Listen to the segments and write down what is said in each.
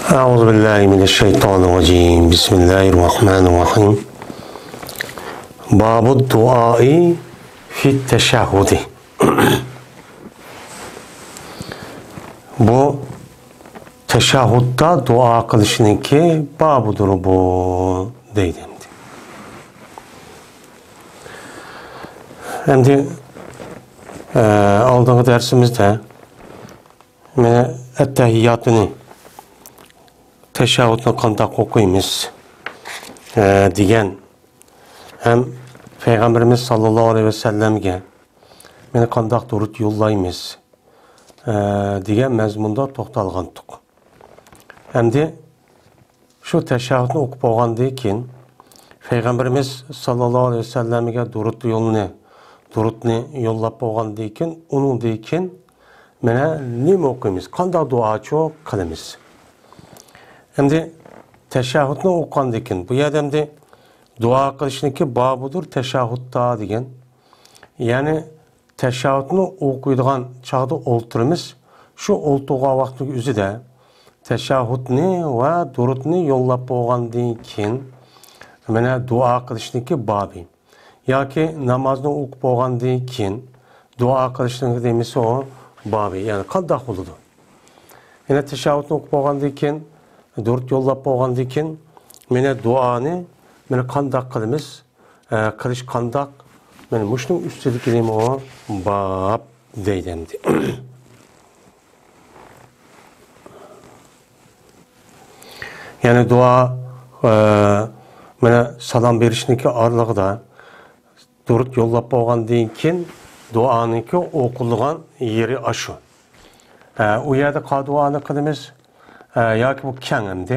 أعوذ بالله من الشيطان الرجيم بسم الله الرحمن الرحيم باب الدعاء في التشهد Bu teşahhutta dua kılışınınki babudur bu deydi. Şimdi aldığımız dersimizde ettehiyyatını teşahhudni qanday o'qiymiz degan hem Peygamberimiz sallallohu aleyhi ve sellem'ge meni qanday durud yollaymiz degan mazmunda to'xtalgandik. Endi shu teşahhudni o'qib bo'lgandan keyin Peygamberimiz sallallohu aleyhi ve sellem'ge durudni yollab bo'lgandan keyin uningdan keyin mana nima o'qiymiz, qanday duochi qilamiz. Endi teşahhudni o'qigandan keyin bu yerda endi duo qilishninki bobudir teşahhudda degan. Ya'ni teşahhudni o'qiydigan chog'da o'ltiramiz. Shu o'ltirgan vaqtning o'zida teşahhudni va durudni yo'llab bo'lgandan keyin mana duo qilishninki bobi. Yoki namozni o'qib bo'lgandan keyin duo qilishninki deymiz o bobi. Ya'ni qanday bo'ladi? Yana teşahhudni o'qib bo'lgandan keyin durud yo'llab bo'lgandan keyin mana duoni mana qanday qilamiz, qilish qanday? Mana mushning ustidagi nima o bab deydi endi. Ya'ni duo mana salom berishniki orlig'ida durud yo'llab bo'lgandan keyin duoniki o'qilgan yeri ashu. U yerda duoni qilamiz yoki bu keng endi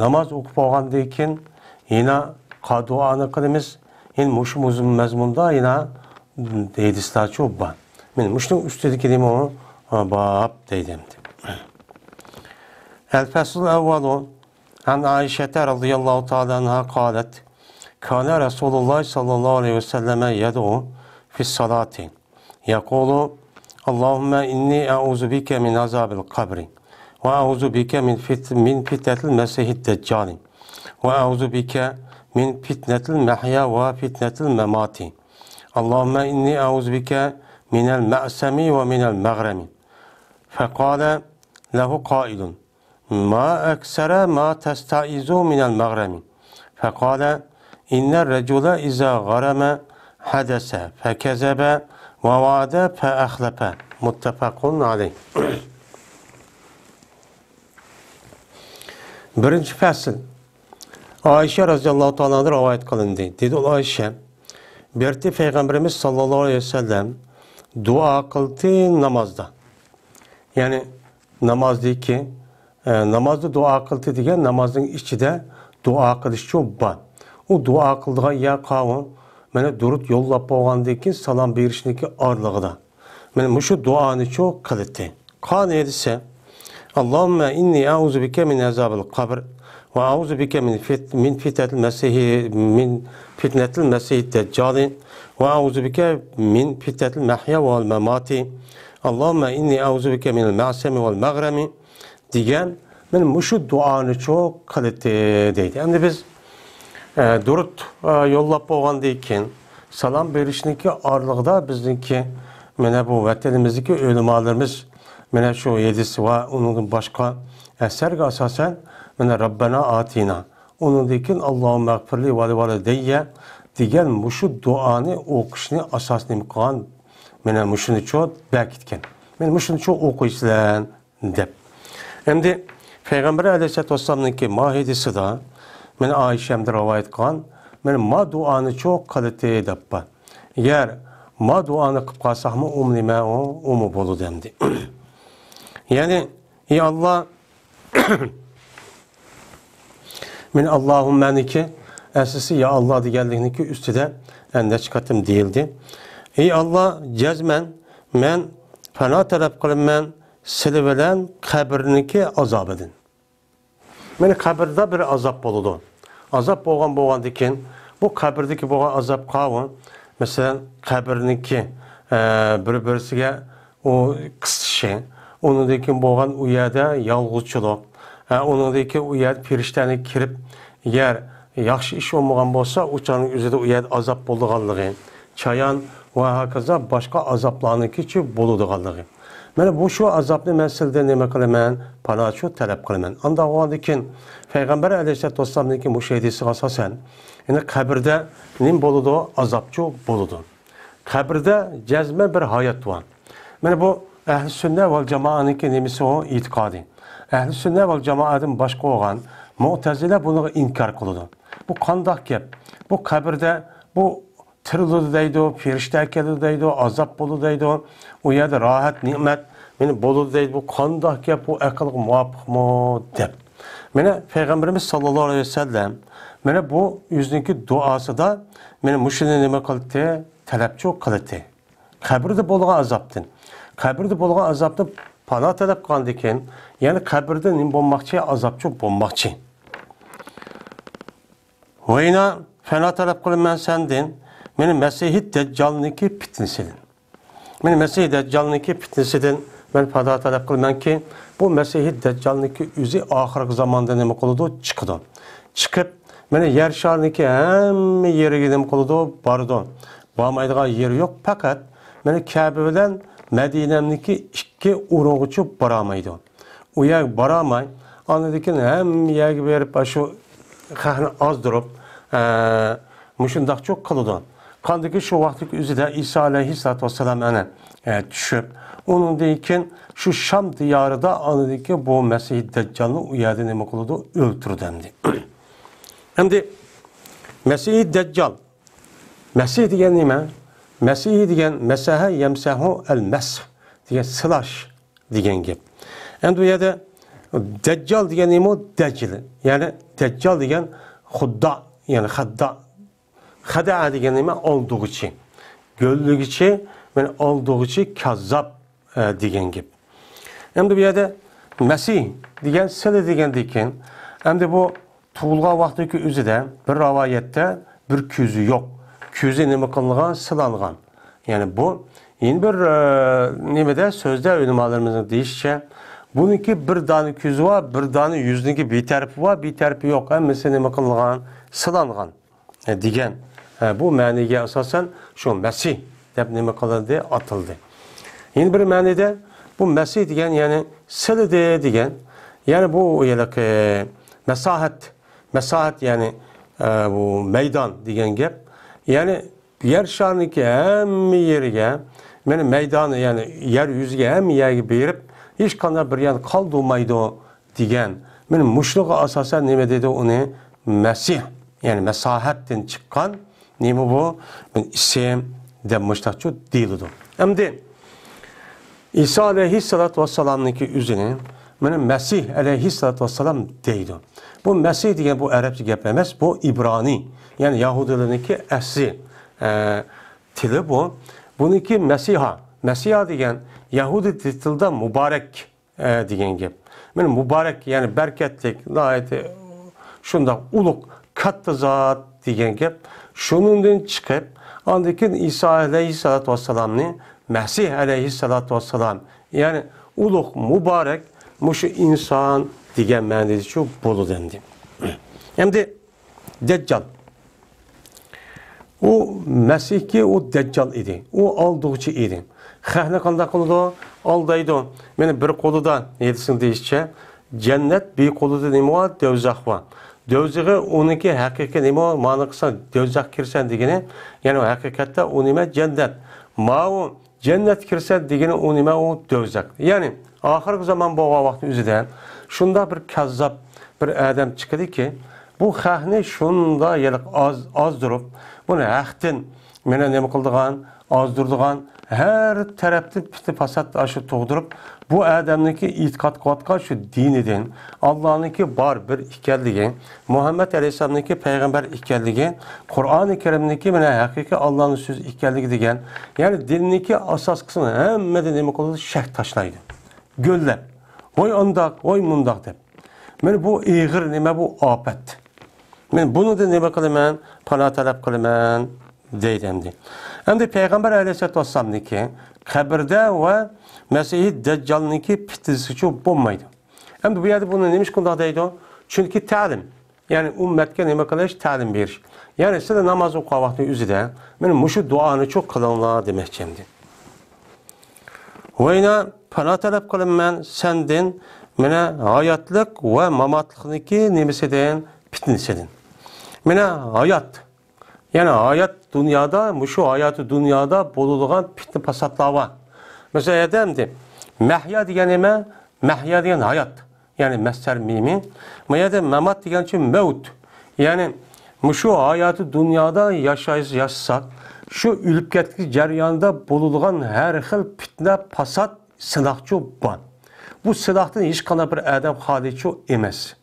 namoz o'qib bo'lgandan keyin yana duoni qilamiz. Endi mushu mazmunda yana hadislarcha bor. Men mushning ustidagi nima bab deydi endi. الفصل الأول عن عائشة رضي الله تعالى عنها قالت كان رسول الله صلى الله عليه وسلم يدعو في الصلاة يقول اللهم إني أعوذ بك من عذاب القبر وأعوذ بك من فتنة المسيح الدجال وأعوذ بك من فتنة المحيا وفتنة الممات اللهم إني أعوذ بك من المأسم ومن المغرم فقال له قائل ما أكثر ما تستعيذ من المغرم فقال إن الرجل إذا غرم حدث فكذب ووعد فأخلف متفق عليه. Birinci fasl. Ayşe radıyallahu ta'ala rivayet kılındı. Dedi o Ayşe, berti Peygamberimiz sallallahu aleyhi ve sellem dua kıldı namazda. Yani namazdaki namazda dua kıldı diye namazın içinde dua kılış çok var. O dua kıldığı yer kavun bana durut yollab bo'lgandan keyin salom berishniki orlig'ida. Mana shu duoni çok qildi. Qani edise Allahümme inni a'uzu bike min azabil qabr ve a'uzu bike min fitnetil mesih deccal ve a'uzu bike min fitnetil mahya vel memati Allahümme inni a'uzu bike minel ma'semi vel maghremi degan men şu duani çok qildi deydi. Endi biz durud yollab bo'lgandan keyin salom berishniki orlig'ida bizniki mana bu vatanimizdagi ulamolarimiz mana shu hadis va uning boshqa asarga asosan mana Rabbana atina undan keyin Allohumma g'firli va livalidayya degan shu duoni o'qishni asosini qilgan mana shuni çok bekitgan. Men shuni çok o'qiysizlar deb. Endi Peygamber aleyhissalatu vesselam'nınki mahidisida men Ayşe'mde rivayet qilgan men ma duani çok qildi deb bor. Eğer ma duani qilib qolsaqmi nima u bo'ladi endi. Yani ey Allah men Allahummaniki asisi ya Allah deganlikniki ustida enda chiqatim deyildi. Ey Allah cezmen men fana talab qilaman sili bilan qabrniki azob edin. Meni qabrda bir azap bo'ladi. Azap bo'lgandan keyin bu qabrniki bo'lgan azap qavun mesela qabrniki bir-birisiga o qisishi onundaki boğan uyada yalğızçılık, onundaki uyada periştani kirip yer yaxşı iş olmagan bolsa, uçanın üzerinde uyada azap bolduğanlığı, çayan ve hakaza başka azaplarınki ki boluduğanlığı. Mana bu şu azaplı meselede nima qilaman? Panaçu talep qilaman. Anda oğandikin Peygamber Aleyhisselatü Vesselam'daki bu şeydisi asasen, yani kabirde nim boludu, azapçı boludu. Kabirde cezme bir hayat var. Mana bu Ehl-i Sünnet vel Cemaat'nınki nimisi o itikadi. Ehl-i Sünnet vel Cemaat'ın başka olan Mu'tezile bunu inkar kılıdı. Bu kandak gap. Bu kabirde bu tırılı deydi, firişte kedi deydi, azap bolu deydi, o yerde rahat, nimet, beni bolu deydi, bu kandak gap, bu akıllık muvaffak mı deyip. Mene Peygamberimiz sallallahu aleyhi ve sellem, mene bu yüzündeki duası da, mene müşrinin nime kılıktı, talepçi kılıktı. Kabirde boluğa azaptın. Kabirde boluğa azaptın, pana talep kandiken, yani kabirde nim bommakçı, azapçı bommakçı. Ve yine fena talep kılın ben sendin, benim Mesih-i Deccal'nınki fitnesidin. Benim Mesih-i Deccal'nınki fitnesidin, ben fada talep kılın ki, bu Mesih-i Deccal'nınki üzü ahirki zamanda nemi kılıdı, çıkıdı. Çıkıp, beni yer şarınınki hem yeri gidim kılıdı, barıdı. Bağmaydığa yeri yok, fakat beni Kabe bilen Medine'mdeki iki uğruğucu baramaydı. O yer baramay, anladıkken hem yer verip şu xahni azdırıp, müşündak çok kılıdı. Kandaki şu vaxtdaki üzüde İsa aleyhissalatü vesselam ana düşüp, onun deyken şu Şam diyarıda anladıkken bu Mesih-i Deccal'ını uyadı nemi kılıdı, öldürdü demdi. Hem de Mesih-i Deccal, Mesih diyen nime? Mesih diyen mesahe yemsehu el-mesh diyen slash diyen gibi. Hem de ya da Deccal diyen nime o Deccal. Yani Deccal diyen hudda, yani hadda. Hada diyen nime olduğu için. Göllük için, yani olduğu için kazzap diyen gibi. Hem de bir yerde Mesih diyen, sele diyen diken, hem de bu tuğulğa vaxtdaki üzüde bir ravayette bir küzü yok. Küzü nime kılınğan, sılanğan. Yani bu yeni bir nimede sözde ünlümalarımızın deyişçe bununki bir tane küzü var, bir tane yüzünki bir tarafı var, bir tarafı yok. Hemmesi nime kılınğan, sılanğan diyen. Bu maniye asasen şu Mesih deb nime kılındı, atıldı. Yeni bir manide bu Mesih diyen yani sıldı diyen yani bu yelek mesahat yani bu meydan diyen gep yani yer şarniki hem yeriga meni meydanı yani yer yüzüge hem yerge berip hiç kanday bir yani kaldırmaydı diyen benim muşluğa asasen nime dedi onu Mesih yani mesahatten çıkan nime bu ben isim de muştakçı değildi. Hem de İsa aleyhissalatü vesselam'nınki üzerine benim Mesih aleyhissalatü vesselam deydi. Bu Mesih diyen bu Arapça geplemez, bu İbrani. Yani Yahudiler'inki əsli tili bu. Bununki Mesiha. Mesiha diyen Yahudi tilde mübarek diyen gep. Benim mübarek yani berketlik, layeti, şunda uluk, katlı zat diyen gep. Şunundan çıkıp, andakin İsa aleyhissalatü vesselam'ni Mesih aleyhissalatü vesselam yani uluk, mübarek, muşu insan diyen mənədə çox bolu dendi. Hem de Deccal. O Mesih ki o Deccal idi. O aldıqçı idi. Xəhni qanda qılıdı, aldaydı. Meni bir qoluda yedisin deyişçe cennet bir qoluda neymi var? Dövzaq var. Dövzəğı onunki həqiqət neymi var? Mani qısan dövzaq kirsən degeni yani o həqiqətdə o neymi cennet. Ma o cennet kirsən degeni o neymi o dövzaq. Yani ahirki zaman boğa vaxtı üzüdən şunda bir kazzap bir adam çıkdı ki bu xahni şunda yelik az durup bunu ahtin mene nemi kıldığan azdırdıgan her tarafta piti fasat aşı toğdurup bu adamniki itikat kıvatka şu diniden Allah'ınki bar bir ikelliği Muhammed Aleyhisselam'ınki peygamber ikelliği Kur'an-ı Kerim'deki mene hakiki Allah'ın söz ikelliği degen yani dinindeki asas kısmı hemmede nemi kıldı şek taşlaydı göllep oy ondak, oy mundak deb. Men bu eğir nime bu afet. Men bunu da nime kılıman, pana talep kılıman deydemdi. Hem de Peygamber aleyhissalatü vesselam'niki kabirde ve Mesih Deccal'ınki fitnesi bulmaydı. Hem de bu yerde bunu neymiş kundadaydı? Çünkü talim. Yani ümmetke neme kılış talim bir. Yani size namaz okuğa vakti üzüde benim muşu duanı çok kılınla demekçemdi. Ve yine pana talep kılın ben sendin mene hayatlık ve mamatlıkniki nemeseden fitnesedin. Mene hayat. Yani hayat dünyada, muşu hayatı dünyada boluluğun fitne pasatlığı var. Mesela edemdi. Mehya diyenime, mehya diyen hayat. Yani mesler mimi. Meyede memat diyen için mevut. Yani muşu hayatı dünyada yaşasak, şu ülüp ketki ceryanda boluluğun her hıl fitne pasat sınakçı var. Bu silahdan hiç kana bir adam haliçi emez.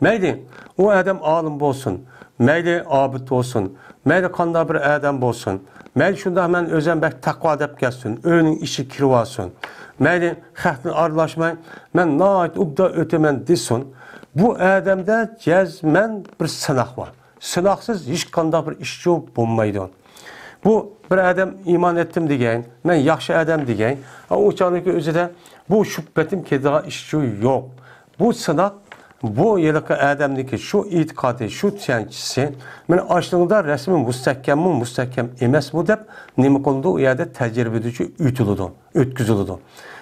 Meyli o adam alim olsun, meyli abid olsun, meyli kanda bir adam olsun, meyli şunda hemen özenbek takva edip gelsin, önün işi kirvasın, meyli xəxtin arılaşmayın, ben naait ubda ötemen desin. Bu adamda cezmen bir sınak var. Sınaksız hiç kanda bir işçi bulmaydı. Bu bir adam iman ettim diyen, ben yaxşı adam diyen, o canlıki özü de bu şüphetim ki daha işçi yok. Bu sınak, bu yılıkı adamdaki şu itikadı, şu tüyancısı, ben açlığında resmi müstehkem emes bu deyip, nemi kondu o yerde tecrübe edici ötküzülüdü.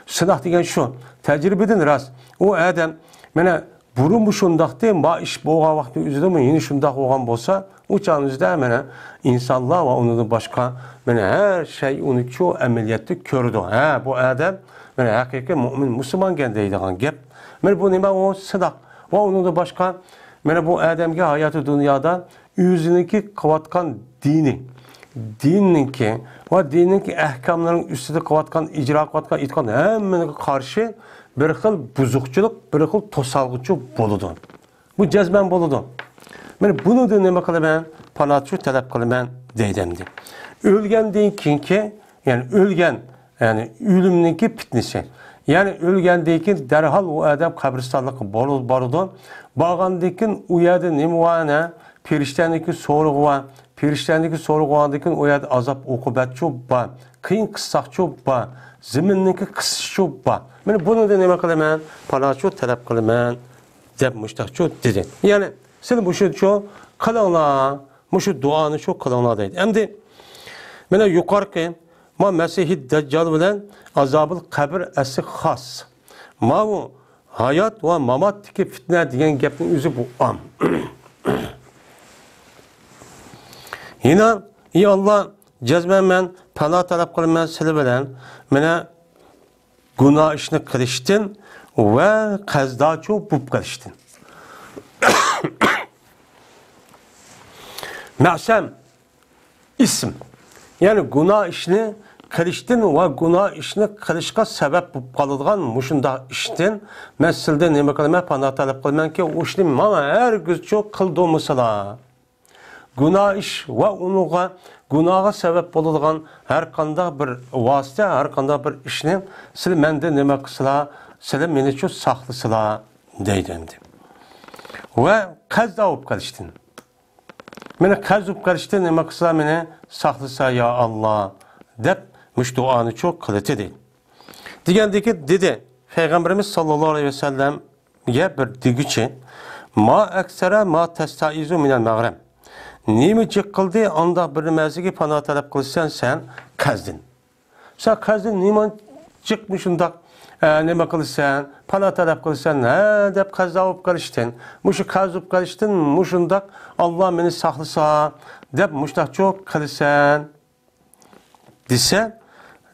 Sınak diyen şu, tecrübe edin rast, o adam, bana burun bu şundaqdı, ma iş boğa vakti üzüldü mü, yeni şundaq oğan bolsa, uçağınızda mene insanlar ve onun başka mene her şey onu çoğu ameliyatı kördü. Bu adam mene hakiki mümin Müslüman gendeydiğin gep. Mene bu nime o sıdak. Ve onun da başka mene bu adamki hayatı dünyada yüzündeki kıvatkan dini. Dininki ve dininki ehkamların üstünde kıvatkan icra kıvatkan itkan hemen karşı bir xil buzukçuluk, bir xil tosalgıcı boludu. Bu cezben boludu. Ben bunu da neme kılımen, panatçı talep kılımen deydemdi. Ölgenden ki, yani ölgen, yani ölümdeki fitnesi. Yani ölgendeki derhal o adam kabristanlık barudu. Bağandekin uyadı nimvane, periştendeki soruğu var. Periştendeki soruğundaki uyadı azap okubetçi var. Kıyın kıssakçı var. Zimindeki kısışçı var. Ben bunu da neme kılımen, panatçı talep kılımen deb müştakçı dedi. Yani sen bu şu çok kılınla, bu şu duanı çok kılınla deydi. Hem de bana yukarı ki, ma Mesih Deccal bilen azabıl kabir esi khas. Ma bu hayat ve mamat ki fitne diyen gepin yüzü bu am. Yine iyi Allah cezmen men pana talep kılmen sili bilen bana günah işini kılıştın ve kazdaçı bub kılıştın. Ma'sem isim. Yani günah işini kılıştın ve günah işini kılışka sebep bub kalıdığan muşunda iştin mesilde neme kılmen pana talep kılmen ki o işini ama her gün çok kıldığımızla. Günah iş ve onuğa günaha sebep boluduğan her kanda bir vasıta, her kanda bir işini sil mende neme kısıla, sil meni çok saklısıla deydemdi. Ve kazda olup kalıştın. Mene kaz olup kalıştın neme kısıla meni saklısa ya Allah deyip müştuanı çok kılıtı değil. Digendeki dedi, Peygamberimiz sallallahu aleyhi ve sellem bir digüçi ma eksere ma testaizu minel mağrem. Nemi çıkıldı anda bir mezigi pana talep kılsan sen kazdın. Sen kazdın niman çıkmışında neme kılsan pana talep kılsan dep kazda olup karıştın. Muşu kazup karıştın muşunda Allah beni saklısa dep muştak çok kılsan dese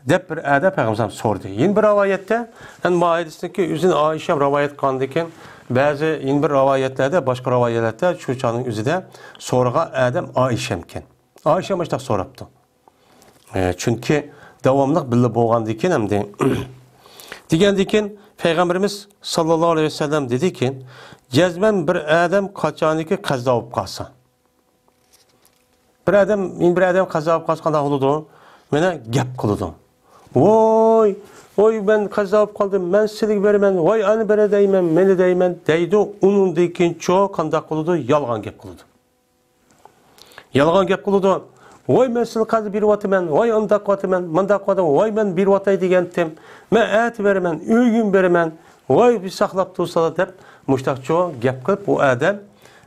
dep bir adab Peygamber sordu. Yine bir rivayette en maidesindeki üzün Ayşe rivayet kandıken bazı yine bir rivayetlerde başka rivayetlerde şu çağın üzüde sorga Adem Ayşemken. Ayşe müştak soraptı. Çünkü devamlılık billi boğandıken hem de digendiken Peygamberimiz sallallahu aleyhi ve sellem dedi ki cezmen bir adam kaçaniki kaza olup kalsa. Bir adam kaza olup kalsa kanda oludu. Mene gep kılıdı. Oy ben kazap kaldım, ben silik vermem, vay anı bere değmem, meni değmem, deydi, onun dekin çoğu kandak kılıdı, yalgan gep kılıdı. Yalgan gep kılıdı, voy men sizni qazi beryapman, voy undaq qilyapman, mundaq qilyapman, voy men beryapay degandim, men at beraman, o'yin beraman, voy bir saqlab tursalar deb mushtaqcho gap qilib bu odam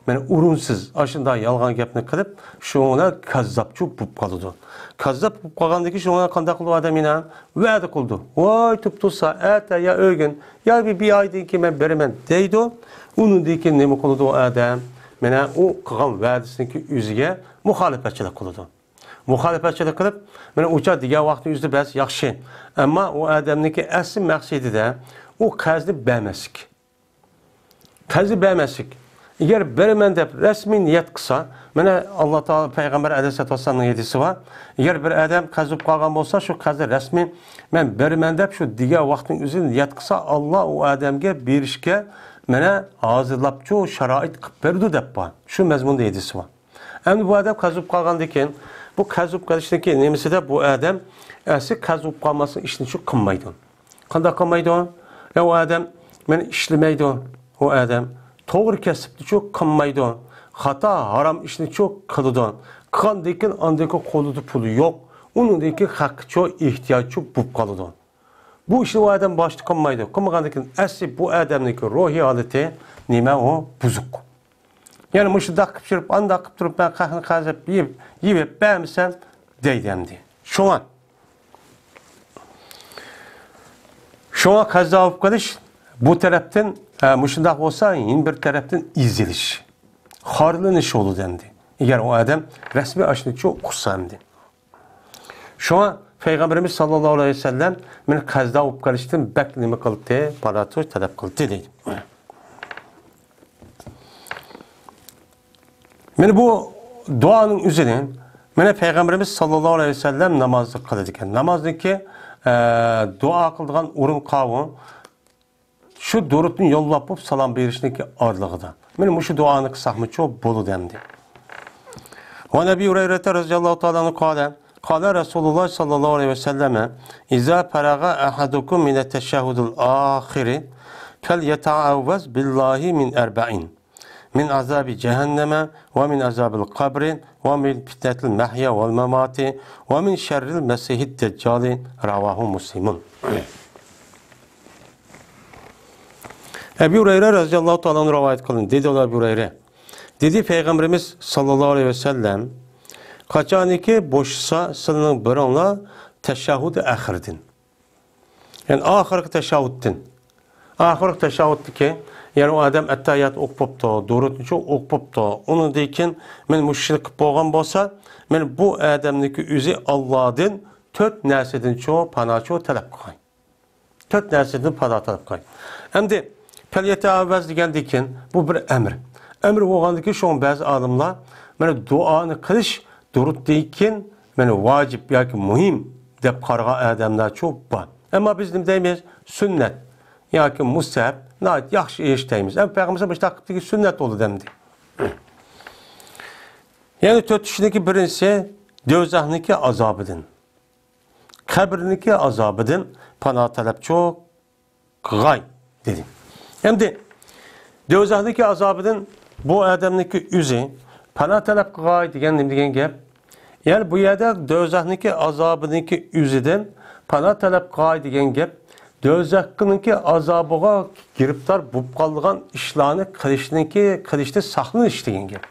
mana urunsiz, ashunday yolg'on gapni qilib, shuna kazzobchi bo'lib qoldi. Kazzob bo'lib qolgandan keyin shuna qanday qildi odam yana va'da qildi. Voy tursa, ata ya o'gin, ya bir oydan keyin men beraman deydi. Undan keyin nima qildi u odam? Mana u qilgan va'dasiniki o'ziga muxolifatchilik qildi. Muxolifatchilik qilib, mana o'cha degan vaqtning o'zida bas yaxshi. Ammo u odamniki asl maqsadida u qazni bermaslik. Qazni bermaslik. Eğer beraman deb rasmiy niyat qilsa, mana Alloh taolo payg'ambar alayhisolatu vasallamning hadisi bor. Eğer bir odam qazib qolgan bo'lsa, shu qazni rasmiy men beraman deb shu degan vaqtning o'zida niyat qilsa, Alloh u odamga berishga mana hozirlabchi sharoit qilib berdi deb bor. Shu mazmunda hadisi bor. Endi bu odam qazib qolgandan keyin, bu qazib qolishdagi nemisida bu odam asli qazib qolmasin ishni shu qilmaydi. Qanday qilmaydi? Ya u odam men ishlamaydi. O odam to'g'ri kasbni çok qilmaydi. Xato, harom ishni çok qiladi. Qandakin andaki qo'lida puli yo'q. Uningdagi haqqi çok ehtiyoji bo'lib qoladi. Bu ishni o odam boshqa qilmaydi. Qilmagandan keyin asli bu odamning ruhiy holati nima o buzuq. Yani mushunda qilib turib, anda qilib turib, men qahni qazib yeb bermisam deydimdi. Şuna qazob qilish bu tarafdan mushundaq bo'lsa, yin bir tarafdan izilish, xorlanish olur dendi. Eğer o adam resmi aşını çok qussamdi. Şuna Peygamberimiz sallallahu aleyhi ve sellem meni qazda olib qolishdan bak nima qildi, paratoy talab qildi deydi. Meni bu duanın üzerine meni Peygamberimiz sallallahu aleyhi ve sellem namazı qiladi ekan. Namazdaki dua qildigan o'rin qavun şu durutun yollab bo'lib salom berishniki orlig'ida. Meni mushu duoni qilsaqmi çok bo'lu demdi. Va Nabi Hurayra radhiyallohu ta'ala anhu qala Rasululloh sallallohu alayhi ve selleme iza faraga ahadukum min at-tashahhudil akhir falyata'awwaz billahi min arba'in min azabi cehenneme ve min azabil kabri ve min fitnetil mahya vel mamati ve min şerril mesihid deccali ravahu Muslimun. Ebu Hureyre radıyallahu ta'ala rivayet kılın. Dedi Ebu Hureyre. Dedi Peygamberimiz sallallahu aleyhi ve sellem kaçaniki boşsa sılının birinla teşahhud-i ahirdin. Yani ahirki teşahhuddin. Ahirki teşahhuddi ki yani o adam ettayat okupuptu, durutunu çok okupuptu. Onu deyken men müşrik boğan bolsa, men bu adamniki üzü Allah'ın tört nersedin çoğu pana çoğu talep kılay. Tört nersedin pana talep kılay. Hem de Peliyete avvaz degan bu bir emir. Emir bo'lgandiki şu bazı adamlar mana duanı qilish durut deyken mana vacib yoki muhim deb qaragan odamlar çok bor. Ama biz nima deymiz? Sünnet yoki mustahab, nayt yaxshi eshitamiz. Am Peygamberimiz mustaqibdagi sünnet bo'ldi demdi. Yani tötüşündeki birincisi do'zaxniki azobidan. Qabrniki azobidan panoh talab çok qilg'ay dedi. Hem de do'zaxniki azobidan bu odamniki o'zi panoh talab qilg'ay degan gap. Yani bu yerda do'zaxniki azobiniki o'zidan panoh talab qilg'ay degan gap do'zaxniki azobiga giribtor bo'lib qolgan ishlarni qilishni saqlanish degan gap.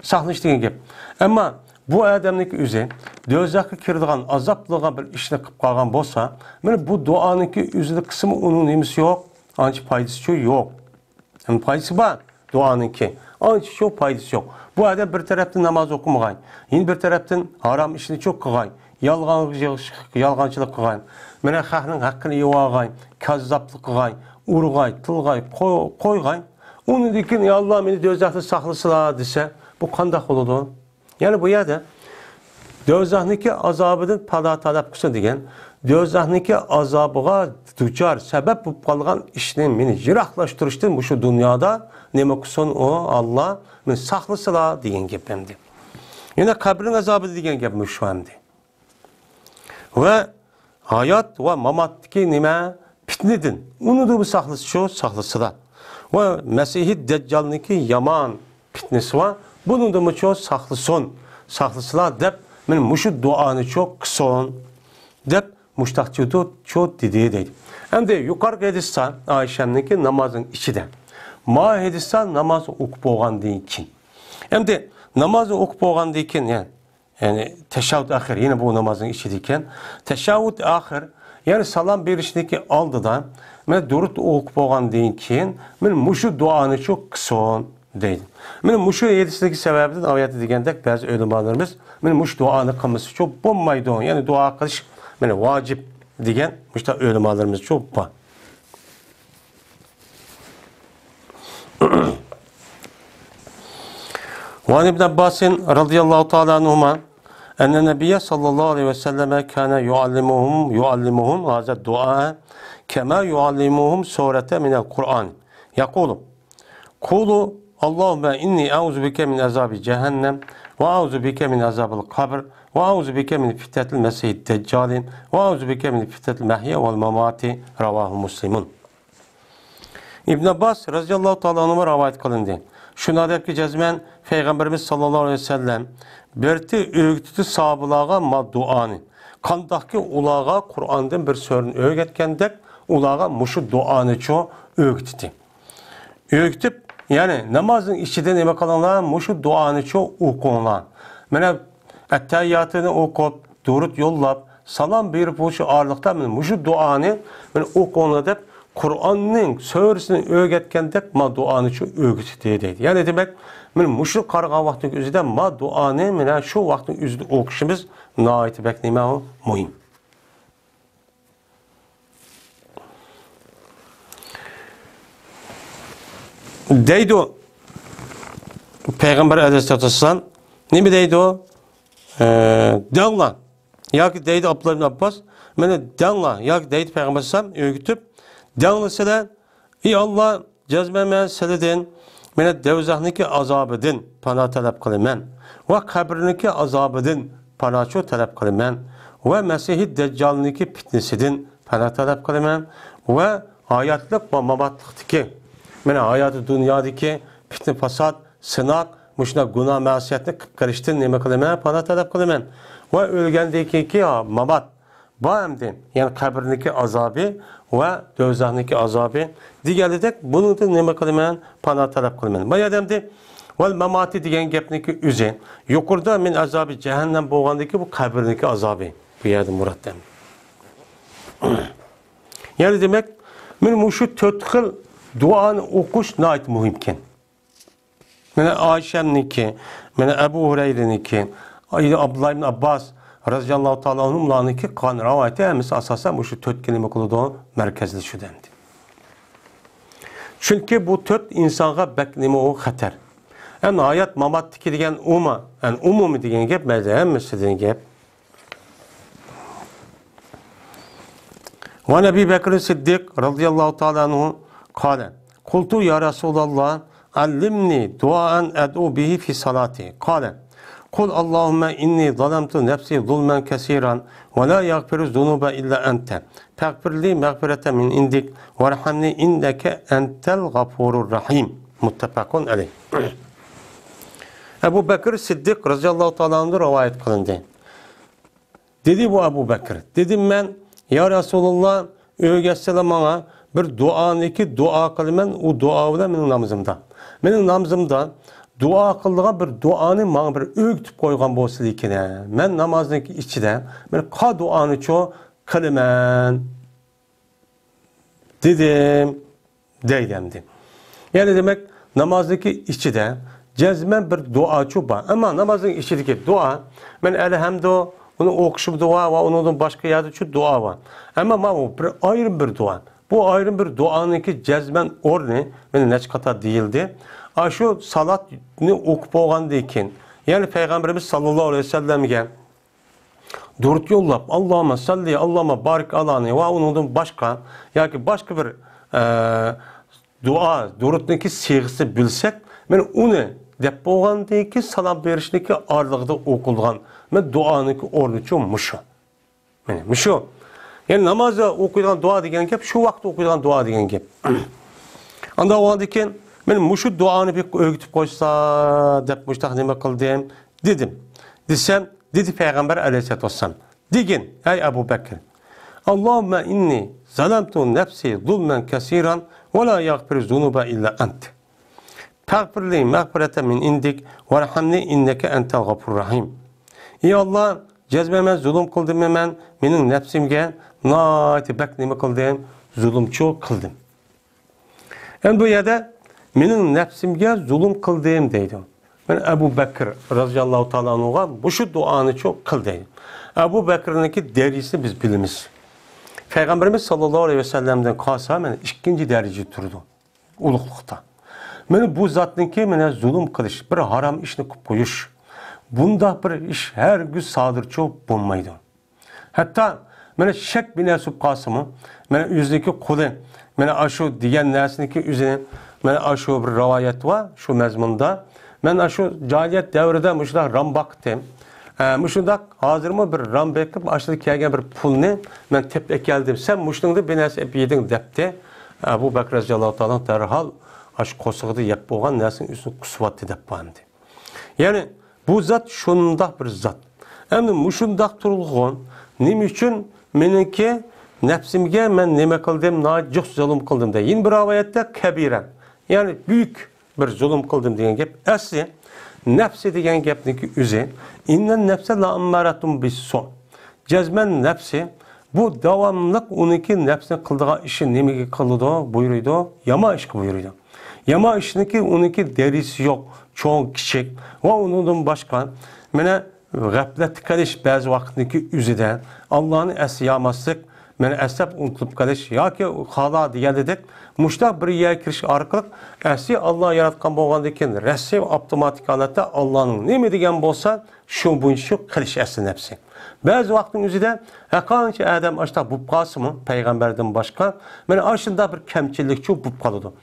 Saqlanish degan gap. Ammo bu odamniki o'zi do'zaxga kiradigan azoblagan bir ishni qilib qolgan bo'lsa, mana bu duoniki o'zida qismi uning nimasi yo'q. Anca faydası yok. Yani faydası var duanınki. Anca çok faydası yok. Bu adam bir taraftan namaz okumagay. Yine bir taraftan haram işini çok kılgay. Yalgancılık kılgay. Mene xalqning haqqini yevagay. Kazzaplık kılgay. Urgay, tılgay, koygay. Onu dikin ya Allah beni do'zaxda saqlasılar dese bu qanday bo'ladi? Yani bu yerda do'zaxniki azobidan panoh talab qilsa degan do'zaxniki azobiga duchor sabab bo'lib qolgan ishni meni yiroqlashtirishdan bu shu dunyoda nima qilsin o Allah meni saqlasılar degan gap hamdi. Yana qabrning azobi degan gap shu hamdi. Va hayot va mamotdagi nima fitnadan uni da bu saqlasılar. Va Mesihid Deccalniki yaman fitnesi var. Bunun da mı çok saqlasın. saxlasılar deb men muşu duanı çok kıson deb muştaqçıdı çok dedi deydi. Hem de yukarı Hedistan Ayşem'deki namazın içinde. Ma Hedistan namaz okup olğandan için. Hem de namazı okup olğandan için yani teşahhud ahir yine bu namazın içindeyken teşahhud ahir yani salam berişindeki aldıdan men durut okup olğandan için men muşu duanı çok kıson deydi. Men muşu yedisindeki sebebiden ayet degендek bazı ulemalarımız men muş duanı kılması çok bommaydı. Yani dua kılış men vacip degen muşta ulemalarımız çok var. وعن ابن عباس رضي الله تعالى عنهما أن النبي صلى الله عليه وسلم كان يعلمهم هذا الدعاء كما يعلمهم سورة من القرآن يقول قولوا اللهم إني أعوذ بك من عذاب جهنم وأعوذ بك من عذاب القبر وأعوذ بك من فتنة المسيح الدجال وأعوذ بك من فتنة المحيا والممات رواه مسلم. İbn Abbas radıyallahu ta'ala anhuma rivayet kılındı. Şuna deyip ki cezmen Peygamberimiz sallallahu aleyhi ve sellem berti öğütütü sahabılağa ma duanı. Kandaki ulağa Kur'an'dan bir sörün öğretkendek ulağa muşu duanı ço öğütütü. Öğütüp yani namazın içinde neme kalanlar muşu duanı ço okunlar. Mene etteyyatını okup durut yollap salam berip muşu ağırlıkta muşu duanı okunlar deyip Kur'an'ın söresini öğretkendek ma duanı ço öğütütü deydi. Yani demek men muşu qarğa vaqtın özüdə ma duanı mene şu vaqtın özüdə oquşumuz nəhayət bəknimə o mühim. Deydi o Peygamber Aleyhisselatü Vesselam ne mi deydi o? Dağla. Ya ki deydi Abdullah ibn Abbas mene dağla. Ya ki deydi Peygamber Aleyhisselam öğütüp dağla sele ey Allah cezmeme seleden mene devzahniki azabıdın pana talep kılımen ve kabriniki azabıdın pana ço talep kılımen ve Mesih-i Deccal'niki fitnesidin pana talep kılımen ve hayatlık ve mamatlıktaki mene hayatı dünyadaki fitne fasad sınak muşna günah masiyetini karıştın neme kılımen pana talep kılımen ve ölgendeki ki mamat bağımdın yani kabriniki azabı ve dövzahniki azabı diğerledek bunu da neme kılımen pana talep kılımen. Bayağı demdi vel memati diyen gepniki üze yukarıda min azabı cehennem boğandaki bu kabriniki azabı bu yerde murat demdi. Yani demek min muşu tötkül duanı okuş nait muhimken. Mene Ayşem'niki, mene Ebu Hureyre'niki, Abdullah ibn Abbas radıyallahu ta'ala onumlaniki kan rivayeti emis asasen bu şu tört kelime kılıdığı merkezli şu dendi. Çünkü bu tört insana bekleme o xatar. Yani hayat mamattiki degen umma, yani umumi degen gep meze emmesi degen gep. Ve Nebi Bekir Siddik radıyallahu ta'ala anhu kâle kultu ya Resulallah allimni duaen ed'u bihi fi salati. Kâle kul Allahümme inni zalemtu nefsi zulmen kesiran ve la yagfiru zunuba illa ente. Fagfirli mağfirete min indik ve rahamni indeke entel gafurur rahim. Muttefakun aleyh. Ebu Bekir Siddik radıyallahu ta'ala anhu rivayet kılındı. Dedi bu Ebu Bekir. Dedim ben ya Resulullah öğretselam bana bir duaniki dua kılmen o dua ile benim namazımda. Benim namazımda dua kıldığım bir duanı bana bir öğütüp koygan bolsa dikine. Ben namazdaki içinde ben ka duanı ço kılmen dedim deydemdi. Yani demek namazdaki içinde cezmen bir dua ço var. Ama namazın içindeki dua ben elhamdülillah onu okuşup dua var, onun başka yerde şu dua var. Ama bu bir ayrı bir dua. Bu ayrı bir duanınki cezmen orne, benim neç kata değildi. Şu salatını okup olgandayken, yani Peygamberimiz sallallahu aleyhi ve sellem'e dört yollap, Allah'ıma salli, Allah'ıma barik alani ve onun başka, yani başka bir dua, dörtünki siğisi bilsek, ben onu dep olgandaki salam berişindeki ağırlıqda okulgan, ben duanınki orne çok muşu. Yani muşu. Yani namazda okuyulan dua degen gep, şu vakti okuyulan dua degen gep. Anda o andayken, ben muşu duanı bir öğütüp koysa, dep muştaq neme kıldım, dedim. desem, dedi Peygamber aleyhissalatü vesselam. Digin ey Ebu Bekir. Allahümme inni zalemtu nefsi zulmen kesiran ve la yagfir zunuba illa ent. Tağfirli mağfirete min indik ve rahimni inneke entel gafur rahim. Ey Allah, cezmeme zulüm kıldım hemen, benim nefsimge naiti bekleme kıldım, zulümçü kıldım. En bu yerde benim nefsimge zulüm kıldım deydi. Ben Ebu Bekir radıyallahu ta'ala anhu'a bu şu duanı çok kıldı. Ebu Bekir'inki derisini biz bilimiz. Peygamberimiz sallallahu aleyhi ve sellem'den kalsa hemen ikinci derece turdu. Uluklukta. Mene bu zatınki mene zulüm kılış, bir haram işini koyuş. Bunda bir iş her gün sadır çok bulmaydı. Hatta mene şek bir nesip kasımı, mene yüzdeki kulu, mene aşu diyen nesindeki üzerine, mene aşu bir rivayet var, şu mezmunda. Men aşu cahiliyet devrede müşlah ram baktım. Müşundak hazır mı bir ram bekip aşırı kelgen bir pulni men teplek geldim. Sen müşlüğünde bir nesi hep yedin depti. Bu Bekir Radiyallahu Ta'ala derhal aşk kosuğudu yap boğan nesin üstüne kusuvatı deppandı. Yani bu zat şundak bir zat. Hem müşundak turulğun nim için meninki nefsimge men neme kıldım nacık zulüm kıldım da. Yine bir rivayette kebiren. Yani büyük bir zulüm kıldım diyen gep. Asli nefsi diyen gepniki üze. İnnen nefse la ammaratun bis son. Cezmen nefsi bu devamlılık onunki nefsine kıldığı işi nemeki kıldı buyuruydu. Yama iş buyuruydu. Yama işindeki onunki derisi yok. Çok küçük. Ve onun başka mene gaflet kaliş bazı vaktindeki üzeden Allah'ın esyamasık mene esep unutulup kaliş ya ki hala diye dedik. Muşta bir yere kiriş arkalık esi Allah yaratkan boğandaki resmi otomatik alette Allah'ın ne mi diyen bolsa şu bu işi kiliş esi nefsi. Bazı vaktin üzerinde hakançı Adem açta bupkası mı peygamberden başka mene aşında bir kemçillikçi bupkalıdı.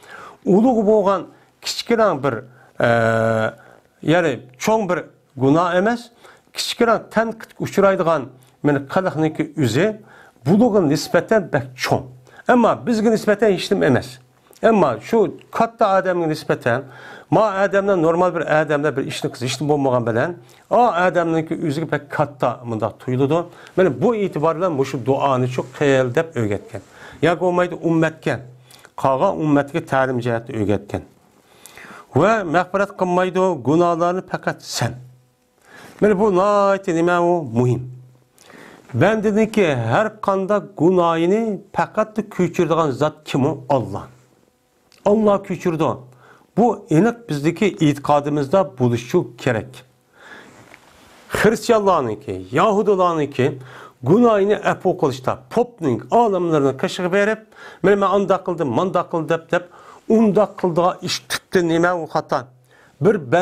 Ulu boğan küçükten bir yani çoğun bir günah emez küçükten tenkit uçuraydıgan mene kalıqniki üze buluğun nispeten bek çoğun. Ama bizge nispeten işlim emez. Ama şu katta Adem'e nispeten ma Adem'den normal bir Adem'de bir işli kız işlim olmagan bilen o Adem'deki üzgü pek katta mında tuyuludu. Yani bu itibarla bu şu duanı çok kıyıldep öğretken. Ya olmaydı ümmetken. Kağa ümmetke talim cihette öğretken. Ve mağfiret kılmaydı günahlarını fakat sen. Yani bu naiti nime o muhim. Ben dedim ki her kanda günahını fakat küçürdüğün zat kim o? Allah. Allah küçürdü. Bu enik bizdeki itikadımızda buluşu gerek. Hristiyanlarınki, Yahudilarınki günahını epo kılışta popning alamlarını kaşık verip ben anda kıldım, manda kıldım dep unda kıldığı iş tuttu nime o hatan. Bir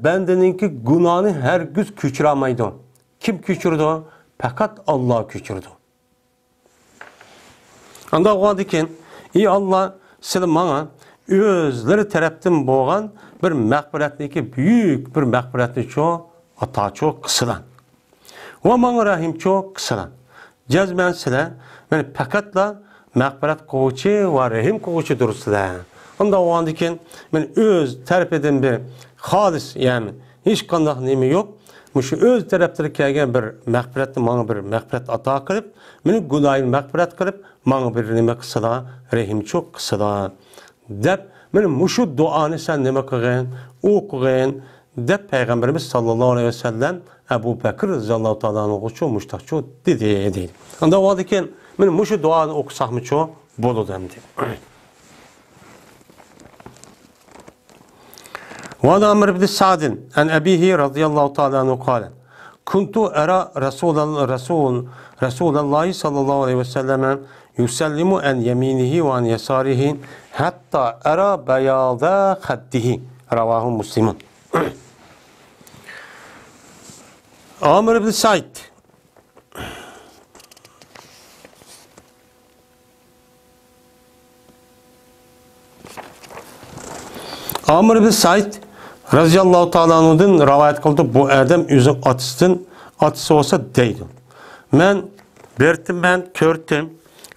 bendeninki günahını her gün küçüramaydı. Kim küçürdü? Fakat Allah küçürdü. Anda o diken, iyi Allah size bana özleri taraftan boğan bir mağfiretniki büyük bir mağfiretni çok ata çok kısılan. Ve bana rahim çok kısılan. Cezmen size yani fakatla mağfiret koğuçu ve rahim koğuçu durursular. Anda o diken ben öz tarafından bir halis yani hiç kandak nemi yok. Şu öz taraftarı kelgen bir mağfiretni bana bir mağfiret ata kılıp, benim günahını mağfiret kılıp, bana bir nime kısıla, rahim çok kısıla. Dep, benim şu duanı sen nime kılgın, okuyun, dep Peygamberimiz sallallahu aleyhi ve sellem Ebu Bekir radıyallahu ta'ala'nın okuçu, muştakçu dedi. Anda o diken, benim şu duanı okusak mı çok bolu demdi. وعن عمرو بن سعد عن أبيه رضي الله تعالى عنه قال كنت أرى رسول الله صلى الله عليه وسلم يسلم عن يمينه وعن يساره حتى أرى بياض خده رواه مسلم. عمر بن سعد Radiyallahu ta'ala anhu'dan rivayet kıldı bu adam üzüm atısı olsa deydi. Ben körtüm.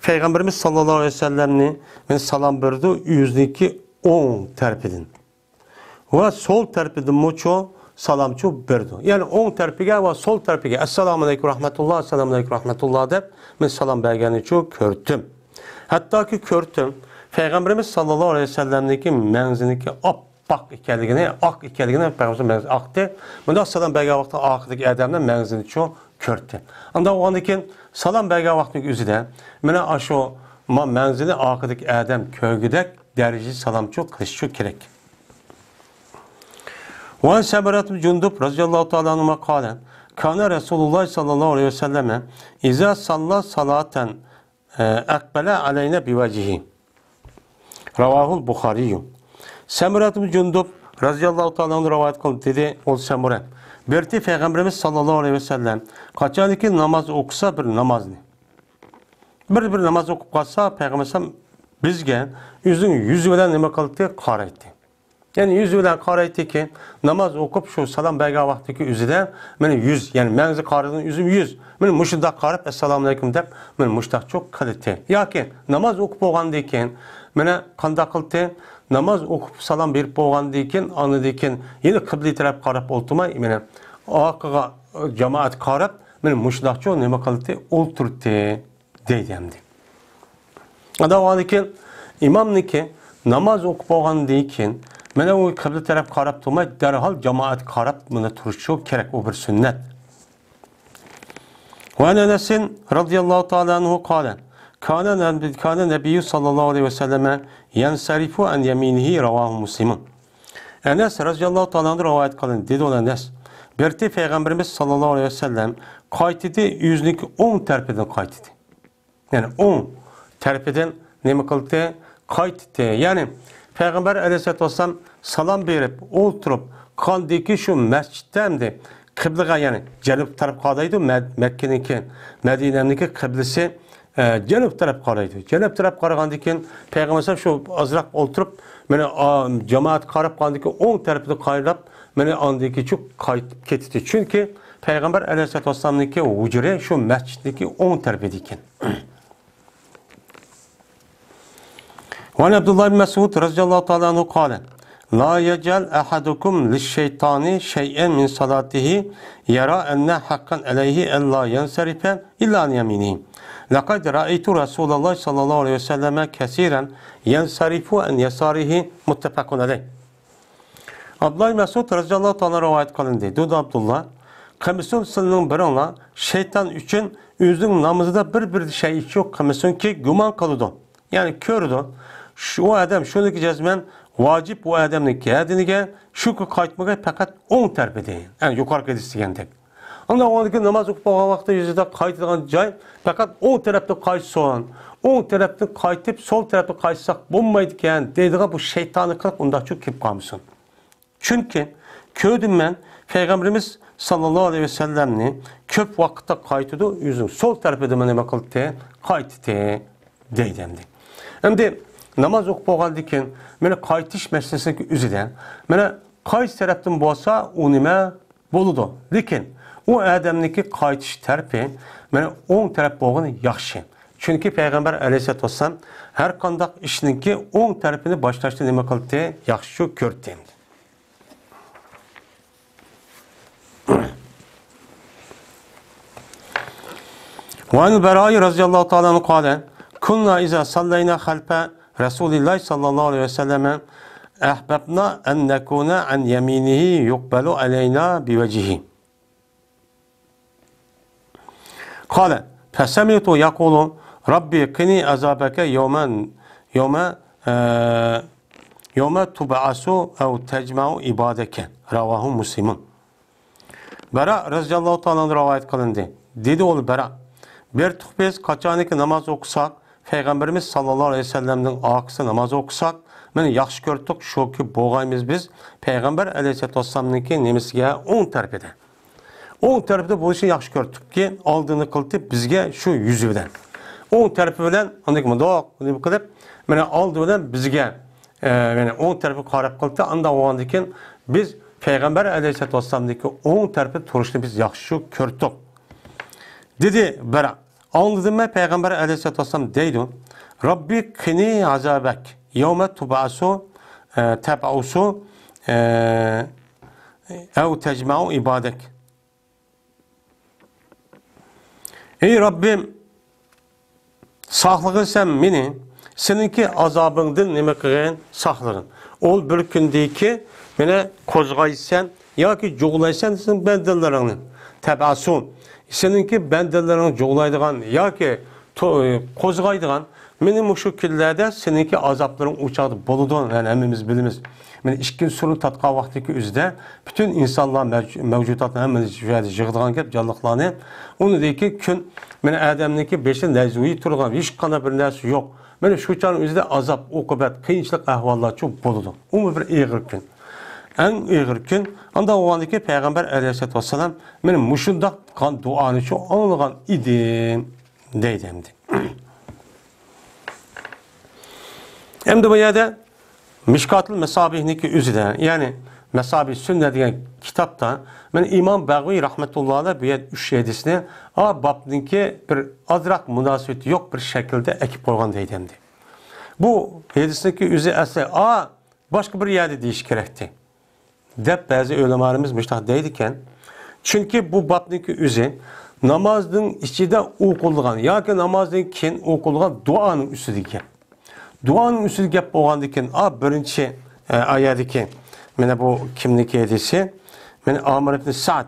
Peygamberimiz sallallahu aleyhi ve sellem'ni ben salam verdi yüzdeki 10 terpidin. Ve sol terpidin muço salamçı berdi. Yani o'ng tarafiga va so'l tarafiga assalomu alaykum rahmatulloh, assalomu alaykum rahmatulloh deb men salom berganicha ko'rdim. Hattoki ko'rdim Peygamberimiz sallallohu alayhi vasallamniki manziniki oppoq ekanligini, oq ekanligini Peygamberimiz oqdi. Bunda salom bergan vaqtda oqidagi odamning manzini ko'rdi. Unda o'g'andan keyin salom bergan vaqtning o'zida mana shu manzili oqidagi odam ko'rgidek darajali salomchi qilish kerak. وعن سمرة بن جندب رضي الله تعالى عنهما قال كان رسول الله صلى الله عليه وسلم إذا صلى صلاة أقبل علينا بوجهه رواه البخاري. Semret bin Cundub radıyallahu ta'ala anhu rivayet kıldı dedi ol Semret. Berti Peygamberimiz sallallahu aleyhi ve sellem kaçaniki namaz okusa bir namazını. Bir namaz okup kalsa Peygamberimiz bizge yüzü bilen nima kıldı qaraydı. Yani yüz bilen qaraydı ki namaz okup şu salam bergan vaqtdagi yüzüde meni yüz yani menzi qarıdın yüzüm yüz. Meni mushunda qarab assalomu alaykum deb meni mushtaq çok qildi. Yoki namaz okup bo'lgandan keyin meni qanday qildi? Namaz okup salam berib bo'lgandan keyin anidan keyin yana qibla taraf qarab o'ltirmay meni orqaga jamoat qarab meni mushtaqcha nima qildi? O'ltirdi deydi hamdi. Adamdan keyin imomniki namaz okup bo'lgandan keyin mana u qibla taraf qarab turmay darhol jamoat qarab buni turishi kerak, u bir sunnat. Ve Enes radıyallahu ta'ala anhu qala kana Nebiyyü sallallahu aleyhi ve selleme yansarifu an yeminihi ravahu Muslimun. Enes radıyallahu ta'ala anhu rivayet kılın dedi olan Enes. Berti Peygamberimiz sallallahu aleyhi ve sellem qaytidi yüzünük 10 tarafından qaytidi. Yani 10 tarafından nima qildi? Qaytidi. Yani Peygamber aleyhissalatu vesselam salam berip o'ltirib qandiki shu masjiddamdi qiblaga yani janub taraf qaraydi. Mekke'ninki Medine'ninki qiblasi janub taraf qaraydi. Janub taraf qaragandan keyin Peygamber shu azroq o'ltirib meni jamoat qarab qandiki 10 tarafida qayrab meni andiki shu qaytib ketdi. Chunki Peygamber aleyhissalatu vesselamniki hujra shu masjiddagi 10 tarafida ekan. وعن عبد الله بن مسعود رضي الله تعالى عنه قال لا يجعل أحدكم للشيطان شيئا من صلاته يرى أن حقا عليه ألا ينصرف إلا عن يمينه لقد رأيت رسول الله صلى الله عليه وسلم كثيرا ينصرف عن يساره متفق عليه. Abdullah bin Mesud radıyallahu ta'ala rivayet kılındı. Dedi Abdullah, kımısın sılının birine şeytan için özünün namazında bir şey yok kımısın ki güman kılıdı. Yani kördü. Şu adam şundaki cezmen vacip bu adamniki adiniga şu qaytmaga faqat 10 tarafı deyin. Yani yukarı istegendek. Onda ondaki namaz okup bo'lgan vaqtda yüzüde qaytadigan joy faqat 10 tarafda qaytson. 10 tarafda qaytib sol tarafda qaytsak bo'lmaydi ekan deydigan bu şeytanı qilib unda çok kelib qolmasin. Çünkü ko'rdim men Peygamberimiz sallallohu alayhi ve sellemni ko'p vaqtda qaytidi, yüzün sol tarafida nima qildi? Qaytdi deydi endi. Endi namaz o'qib bo'lgandan keyin meni qaytish masalasiga o'zidan mana qaysi tarafdan bo'lsa u nima bo'ladi. Lekin u odamniki qaytish tarafi mana o'ng taraf bo'lgani yaxshi. Chunki Peygamber alayhisolatu vasallam har qanday ishninki o'ng tarafini boshlashni nima qildi? Yaxshi ko'rdi. Wa al-Bara'i radiyallahu ta'ala anhu qala kunna iza sallayna khalfa Resulullah sallallahu aleyhi ve selleme ahbabna en nekuna an yeminihi yukbalu aleyna bivecihi. Kale fesemitu yakulu Rabbi qini azabeke yevme tub'asu ev tecma'u ibadeke. Ravahu Muslimun. Bara radiyallahu ta'ala rivayet kılındı. Dedi oğlu Bara bir biz kaçaniki namaz okusak Peygamberimiz sallallahu aleyhi ve sellem'nin akısı namaz okusak meni yaxshi ko'rdik shuki bo'lg'aymiz biz Peygamber aleyhissalatu vassalamniki nemisiga 10 tarafida. 10 tarafida bo'lishini yaxshi ko'rdikki oldini qildi bizga shu yuzi bilan. 10 tarafi bilan undek mundoq qilib mana oldi bilan bizga mana 10 tarafi qarab qildi. Unda o'g'andan keyin biz Peygamber aleyhissalatu vassalamniki 10 tarafi turishni biz yaxshi ko'rdik. Dedi Bara anladım mı Peygamber aleyhissalatu vesselam deydi. Rabbi kini azabek yevme tub'asu teb'usu ev tecma'u ibadek. Ey Rabbim, saxlığın sen beni, seninki azabından nime kılın saxlığın. Ol bir gündeki mene kozgaysan, ya ki joğlaysan senin bendellerini. Tebasun, seninki bendellerini joğlaydıgan, ya ki kozgaydıgan, benim şu küllerde seninki azapların uçağı boluduğunu, yani hemimiz bilimiz. Yani işkin sürü tatqa vaxtdaki üzde bütün insanlar mevcudatını hemimiz yığdığan kep canlıqlarını onu deyik ki gün meni Adem'deki beşin lezzuyi turgan hiç kana bir nersi yok. Meni şu çağın üzde azap, okubet, kıyınçlık ahvallar çok boludu. O bir eğir gün. En eğir gün anda o andaki Peygamber Aleyhisselatü Vesselam benim muşundak kan duanı çok anılgan idim deydimdi. Hem de bu yerde Mişkat-ül Mesabih'deki üzüden, yani Mesabih Sünnet diyen kitapta ben İmam Bağvi rahmetullah'la bir üç hadisini babdaki bir azrak münasebeti yok bir şekilde ekip olgan deydimdi. Bu hadisindeki üzü ise başka bir yerde değiş gerekti. Dep bazı ulemalarımız müştah deydiken çünkü bu babdaki üzü namazın içinde okulduğun ya ki namazın kin okulduğun duanın üstüdeki. Duanın üstü gep boğandıkken birinci ayattaki mene bu kimlik edisi mene Amr ibn Sa'd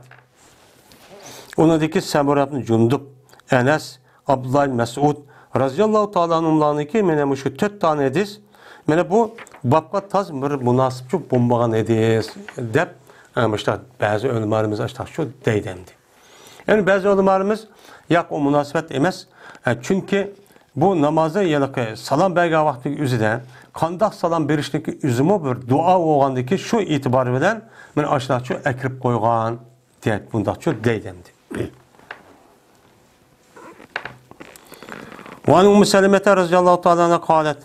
onundaki Samura ibn Cundub Enes Abdullah Mesud radıyallahu ta'ala anhumlarındaki mene şu 4 tane edis mene bu babqa taz bir münasip çok bombagan edis dep işte bazı ulemalarımız işte şu deydemdi. Yani bazı ulemalarımız yak o münasebet emez çünkü bu namazda yalakı salam berga vakti üzüden kandak salam berişteki üzümü bir dua oğandaki şu itibar bilen men aşağı şu ekrip koygan diye bunda şu deydemdi. Ve an Ümmü Selimete radıyallahu ta'ala anha kalet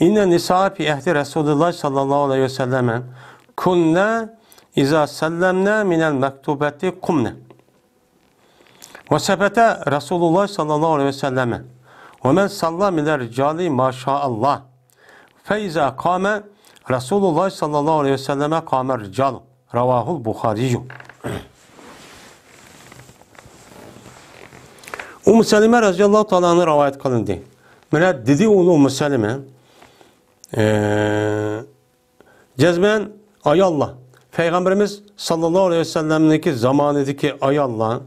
inne nisa fi ehdi Resulullah sallallahu aleyhi ve sellem kunna iza sellemna minel mektubeti kumna ve sebete Resulullah sallallahu aleyhi ve sellem وَمَنْ صَلَّى مِنَ الرِّجَالِ مَا شَاءَ اللّٰهِ فَاِذَا قَامَ رَسُولُ اللّٰهِ sallallahu aleyhi ve selleme قَامَ الرِّجَالُ رَوَاهُ الْبُخَارِيُّ Ümmü Selime radıyallahu ta'ala rivayet kılındı. Mene dedi onu Ümmü Selime cezmen ayallah Peygamberimiz sallallahu aleyhi ve sellem'deki zamanındaki ayallah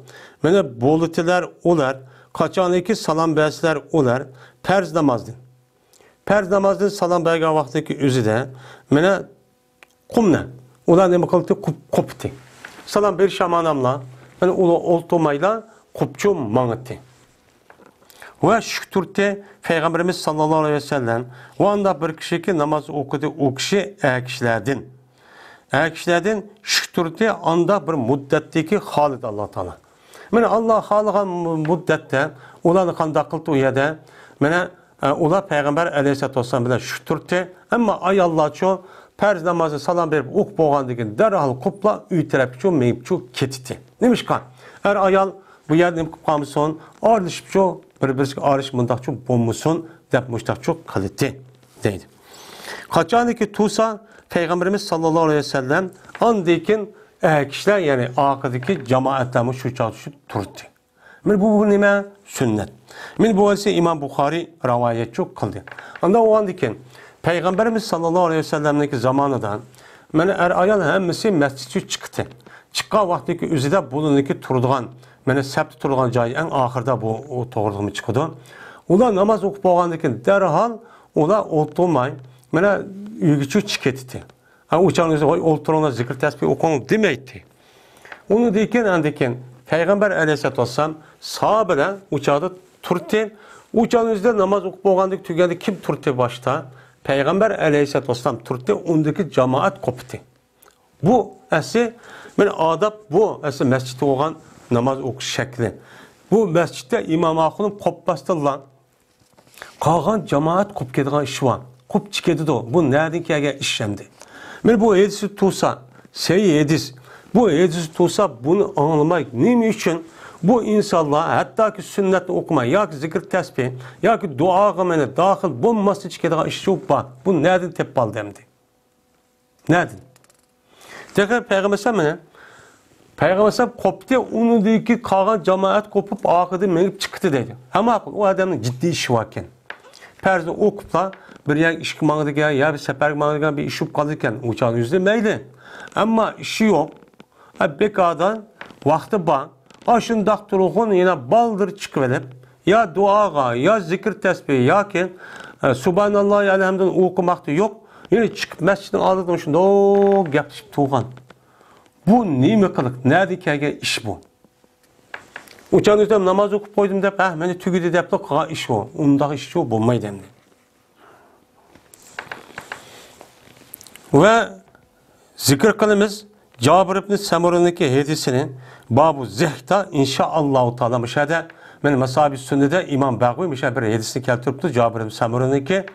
mene bolutiler olar kaçaniki salam bəslər olar perz namazdın. Perz namazdın salam bəga vaxtdaki özü də mənə qumla. Olar nə qıldı? Quptu. Salam bir şamanamla, mən ola oltomayla qupçu mağıttı. Ve şükürte Peygamberimiz sallallahu aleyhi ve sellem o anda bir kişi ki namaz okudu, o kişi kişilerden. Kişilerden şükürte anda bir müddetteki halid Allah Teala. Mene Allah halıgan müddette ulanı kanda kıldı uyada mene ula Peygamber aleyhissalatu vesselam bilen şükürte ama ay Allah ço perz namazı salam verip ok boğandıgın derhal kupla üy tarafço meyipço ketiti. Neymiş kan? Her ayal bu yerden kupamıson ağırlışıpço birbirisi ağırlış mındakço bommuson depmiştakço kalite deydi. Kaçaniki tusa Peygamberimiz sallallahu aleyhi ve sellem andayken kişiler yani arkadaki cemaatlerimiz şu çalışıp durdu. Bu nime sünnet. Bu ise İmam Bukhari rivayet çok kıldı. Anda o andayken Peygamberimiz sallallahu aleyhi ve sellem'deki zamanıdan ayal hemmisi mescidi çıktı. Çıkka vaktiki üzüde bulundaki turduğun sept turduğun cayı en ahırda bu doğruluğumu çıkıyordu. Ola namaz okup boğandaki derhal ola oturmayın. Yügücü çıketti. Uçağınızda olturuna zikir tesbih okunu demeydi. Onu deyken andayken Peygamber aleyhissalatu vesselam sahabele uçağda turdu. Uçağınızda namaz okup boğandık tügendi kim turdu başta? Peygamber aleyhissalatu vesselam turdu. Ondaki cemaat koptu. Bu esi adab bu esi mescitte olan namaz oku şekli. Bu mescitte İmam Akın'ın kopbastırılan kalgan cemaat kop kediğen işi var. Kop çıkedi de o. Bu nereden ki işlemdi? Bu edisi tutsa, edis. Bu edisi tutsa bunu anlamak ne için? Bu insanlar hatta ki sünnetini okumayı, ya ki zikir tesbih, ya ki dua kılmaya dahil bulması çıkediği iş yok bak. Bu nereden tepal demdi? Nereden? Tekrar Peygamber Peygamber koptu, onu dedi ki kalan cemaat kopup akıdı menip çıktı dedi. Ama o adamın ciddi işi varken. Perzi okupla bir yer iş mağdırken ya bir sefer mağdırken bir iş kalırken uçağın yüzde meyli. Ama işi yok. Bekadan vakti ban. Aşın daktarokun yine baldır çıkıverip ya duaga ya zikir tesbihi ya ki Subhanallah ya elhamdülillah okumakta yok. Yine çıkıp mescidin aldıktan şunda o yapışıp tuğan. Bu neyme kılık? Nerede ki iş bu? Uçağın üstüne namaz okup koydum deyip, beni tügüdü deyip de kağa iş o. Ondaki iş o, bulmayı demdi. Ve zikir kılımız Cabir ibn Samura'nınki hadisinin babu zehta inşaallahu taala müşahede men mesabi sünnede İmam Bagvi müşahede bir hadisini keltiripti Cabir ibn Samura'nınki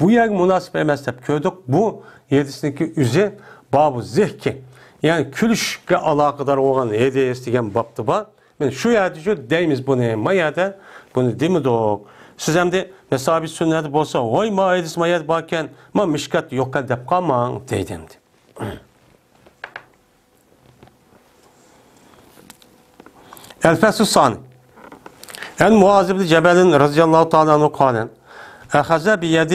bu yer münasip emas dep gördük. Bu hadisindeki üze babu zehki yani külüşke alakadar olan hadis degan babtı var. Men şu yerde şu deyimiz bunu mayada bunu demidik. Siz hem de mesabi sünneti bolsa oy ma hadis mayad bakken ma mishkat yok dep qalmang deydimdi. الفصل الثاني عن معاذ بن جبل رضي الله تعالى عنه قال أخذ بيد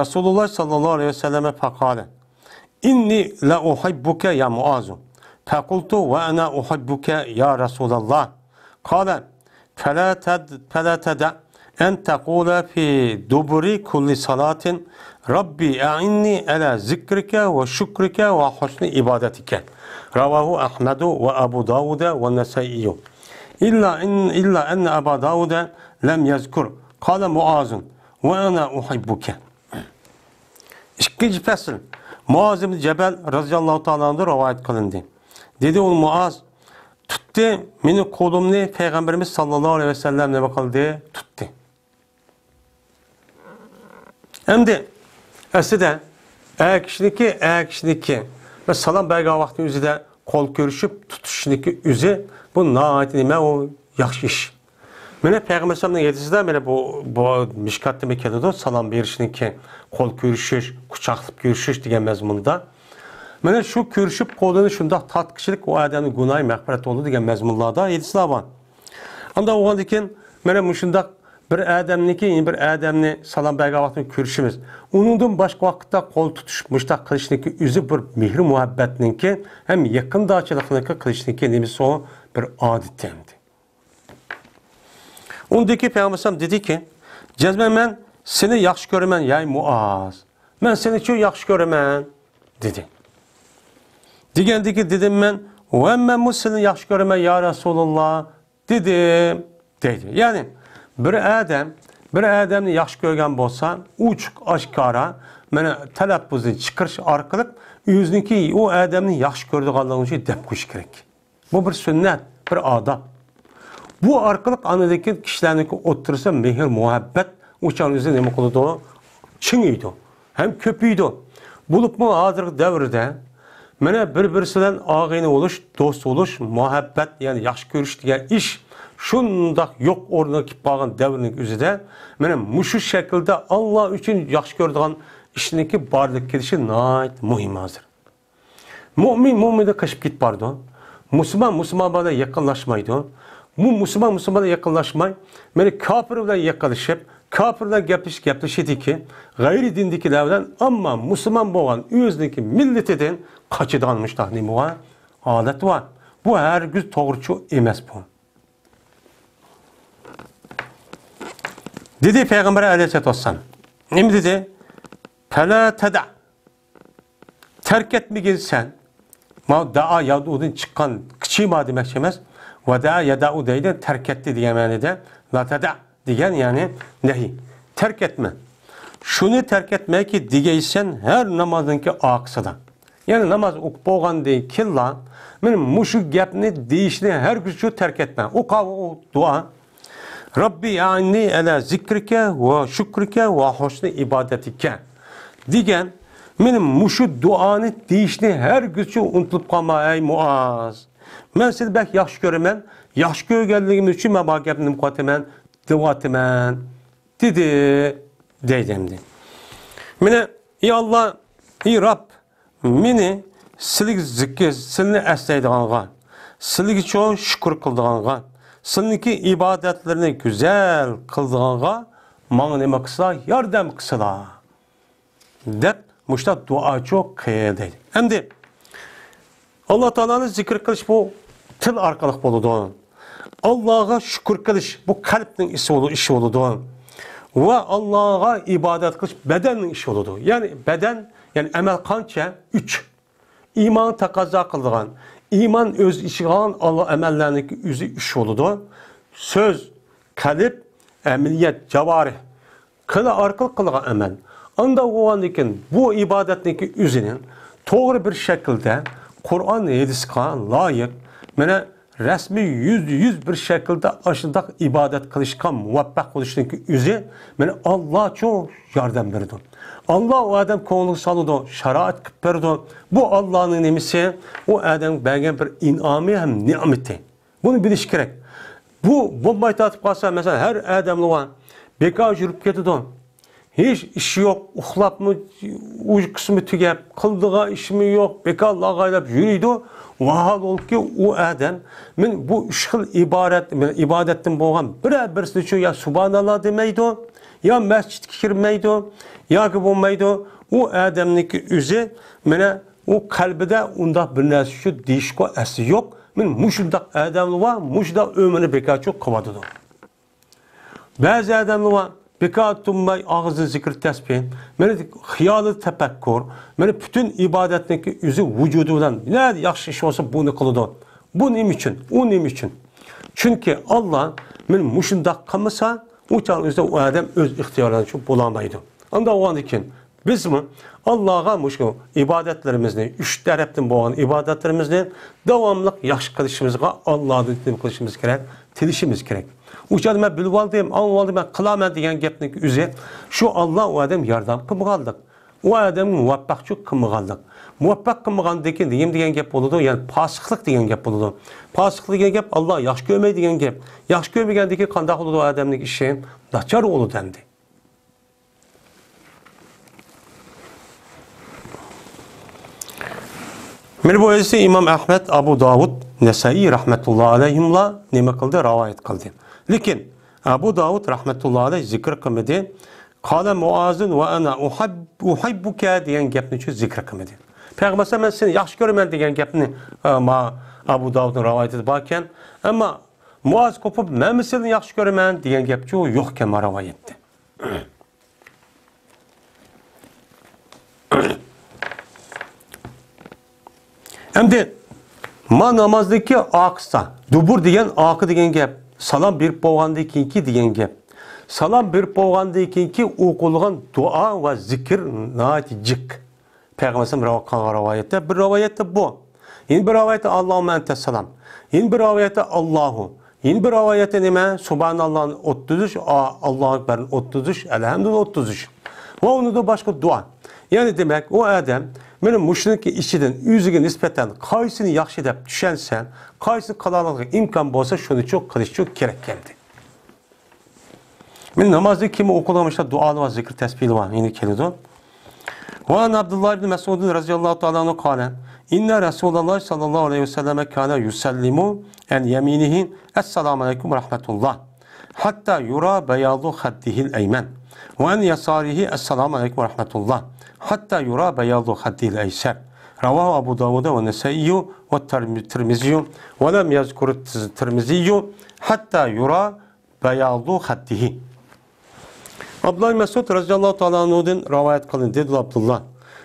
رسول الله صلى الله عليه وسلم فقال إني لا أحبك يا معاذ فقلت وأنا أحبك يا رسول الله قال فلا تدع أن تقول في دبر كل صلاة ربي أعني على ذكرك وشكرك وحسن عبادتك رواه أحمد وأبو داود والنسائي إلا أن أبا داود لم يذكر قال معاذ وأنا أحبك. İkinci fasıl Muaz ibn Cebel radıyallahu ta'ala anh'dan rivayet kılındı. Dedi o Muaz tuttu benim kolumu Peygamberimiz sallallahu aleyhi ve sellem ne bakaldı tuttu. Hem de aslında kişideki ve salam berga vakti üzerinde kol görüşüp tutuşundaki üzü bu naat nime o yaxşı iş. Mene Peygamber sallallahu aleyhi ve sellem mene bu mişkatte mekede salam berişindeki kol görüşüş, kucaklıp görüşüş degan mezmunda. Mene şu görüşüp kolunu şunda tatkışılık o adamın günahı mağfiret oldu degan mezmunlarda yedisler var. Anda o andiken mene muşunda bir adamniki bir adamni salam berga vakti görüşümüz. Onundan başka vakitte kol tutuşmuşta kılışındaki üzü bir mihri muhabbetninki hem yakın dağçılıkındaki kılışındaki nemisi o bir adettemdi. Ondaki Peygamber dedi ki cezmen ben seni yaxşı görmen yay Muaz. Ben seni çok yaxşı görmen dedi. Digendi ki dedim ben ve ben seni yaxşı görmen ya Resulullah dedim dedi. Yani bir adamni yaxşı görgen bolsa uçuk aşkara mene telaffuzu çıkırış arkalık yüzniki o adamni yaxşı gördüğünü için dep koyuş gerek. Bu bir sünnet, bir adab. Bu arkalık anadaki kişilerdeki oturursa mehir, muhabbet uçağın üzerinde ne kılıdı? Çingiydi. Hem köpüydü. Bulup mu hazır devirde mene birbirisinden ağayını oluş, dost oluş, muhabbet yani yaxşı görüş diye iş şundak yok oradaki bağın devrinin üzerinde mene muşu şekilde Allah için yaxşı gördüğün işindeki barlık kedişi nait muhim hazır. Mümin de kaçıp git bardı. Müslüman bana yakınlaşmaydı. Bu Müslüman yakınlaşmay, mene kafirle yakınlaşıp, kafirle yapışıydı ki, gayri dindikilerden ama Müslüman boğan özündeki milleteden kaçıdanmışlar ne var? Adet var. Bu her gün doğrucu emez bu. Dedi Peygamber aleyhisselatü vesselam. Ne dedi? Fela teda. Terk etmeyeceksin sen. Ma da'a yadudun çıkan kıçıyma demek şeymez. Ve da'a yada'u deyden terk etti diye manada. La teda diyen yani nehi. Terk etme. Şunu terk etme ki diyeysen her namazınki aksada. Yani namaz okuyan değil killa. Benim muşu gapni deyişini her gün şu terk etme. O dua. Rabbi ya'ni ala zikrike ve şükrike ve husni ibadetike. Diyen benim muşu duanı deyişini her gün unutulup kalma ey Muaz. Ben seni belki yaxşı göremem. Yaxşı görgenliğim için ben bak yaptım mukatemen, duatemen dedi deydimdi. Mene ey Allah, ey Rab, beni sizlik zikr, sizni eslaydiganға, sizlik için şükür kıldıganға, sizniki ibadetlerini güzel kıldıganға, mağın nima kısa, yardım kısıla. Dep, muşta dua çok kıyı deydi. Hem de, Allah Teala'nın zikir kılış bu til arkalık boludu. Allah'a şükür kılış bu kalbinin işi oludu. Ve Allah'a ibadet kılış bedenin işi oludu. Yani beden, yani emel kança 3. İman takaza kıldığan, iman öz işi kalan Allah emellerindeki üzü işi oludu. Söz, kalp, emniyet, cavarih, kıla arkalık kılığan emel. Anda o andikin bu ibadetteki üzünün doğru bir şekilde Kur'an hadisine layık, mene resmi yüz bir şekilde aşındak ibadet kılışka muvaffak oluştaki üzü, mene Allah çok yardım verdi. Allah o adam konuğu salıdı, şaraat kıpırdı. Bu Allah'ın nimesi, o adam belgen bir inamı hem nimeti. Bunu biliş gerek. Bu bombayı tatıp kalsa mesela her adamlı olan bekar yürüp gidiyor. Hiç işi yok, uxlap mı, uykusu mu tügep, kıldığa işi mi yok, bekarlığa gaylap yürüydü. Vahal ol ki o adam, men bu üç yıl ibadetten boğan birisini için ya Subhanallah demeydi, ya mescid girmeydi, ya ki bulmaydı. O adamniki üzü, mene o kalbide onda bir nesi şu değişko esi yok. Men muşundak adamlı var, muşundak ömrünü bekar çok kıvadıdı. Bazı adamlı var, bekar tummay ağzı zikir tesbih, mene hiyalı tefekkür, mene bütün ibadetteki yüzü vücududan ne yaxşı iş olsa bunu kılıdı. Bu nim için, o nim için. Çünkü Allah men muşundak kılmasa, o çağın özde o adam öz ihtiyarlarını çok bulamaydı. Anda o an için biz mi Allah'a muşku ibadetlerimizni, üç taraftan boğan ibadetlerimizni devamlılık yaxşı kılışımızga Allah'ın dinini kılışımız gerek, tilişimiz gerek. Uçadım ben bilvaldayım, anvaldım ben kılamen diyen gepnik üzü, şu Allah o adam yardım kımıgaldık. O adam muvaffakçı kımıgaldık. Muvaffak kımıgandaki diyen gep oldu, yani pasıklık diyen gep oldu. Pasıklık diyen gep Allah yaxşı görmey diyen gep. Yaxşı görmegendeki kandak oldu o adamlık işi, naçar oldu dendi. Meni bu hadisi İmam Ahmed, Abu Davud, Nesai rahmetullahi aleyhimla nime kıldı, rivayet kıldı. Lakin Abu Davud rahmetullahi aleyh zikr kılmadı. Kale Muaz'ın ve ana uhibbuke diyen gepni için zikr kılmadı. Peygamber ben seni yaxşı görmen diyen gepni Abu Davud'un rivayet edip bakken ama Muaz kopup ben seni yaxşı görmen diyen gepçi o yokken rivayetti. Hem de ma namazdaki aksa, dubur diyen akı diyen gep, salam bir boğandaki iki diyen gep. Salam bir boğandaki iki okulgan dua ve zikir naticik. Peygamberim rivayette bir rivayette bu. Yine bir rivayette Allahümme ente salam. Yine bir rivayette Allahu. Yine bir rivayette nime? Subhanallah'ın 33, Allahu Ekber'in 33, elhamdülillah 33. Ve onu da başka dua. Yani demek o adam benim müşrik işçiden yüzüge nispeten kaysını yaxşı dep düşensen, kaysını kalalık imkan bolsa şunu çok kılış çok gerek geldi. Men namazda kimi okulamışlar dualı ve zikir tesbihli var. Yine kelidi. Ve an Abdullah ibn Mesud radıyallahu ta'ala anhu kâle İnne Resulullah sallallahu aleyhi ve selleme kâne yusallimu en yeminihi esselamu aleyküm ve rahmetullah. Hatta yura beyadu haddihil eymen. Ve en yasarihi esselamu aleyküm ve rahmetullah. Hatta yura beyadu haddihil eyser. Ravahu Abu Davud ve Nesai'yu ve Tirmizi'yu ve lem yazkuru Tirmizi'yu hatta yura beyadu haddihi. Abdullah Mesud radıyallahu ta'ala anhu'dan rivayet kılın dedi Abdullah.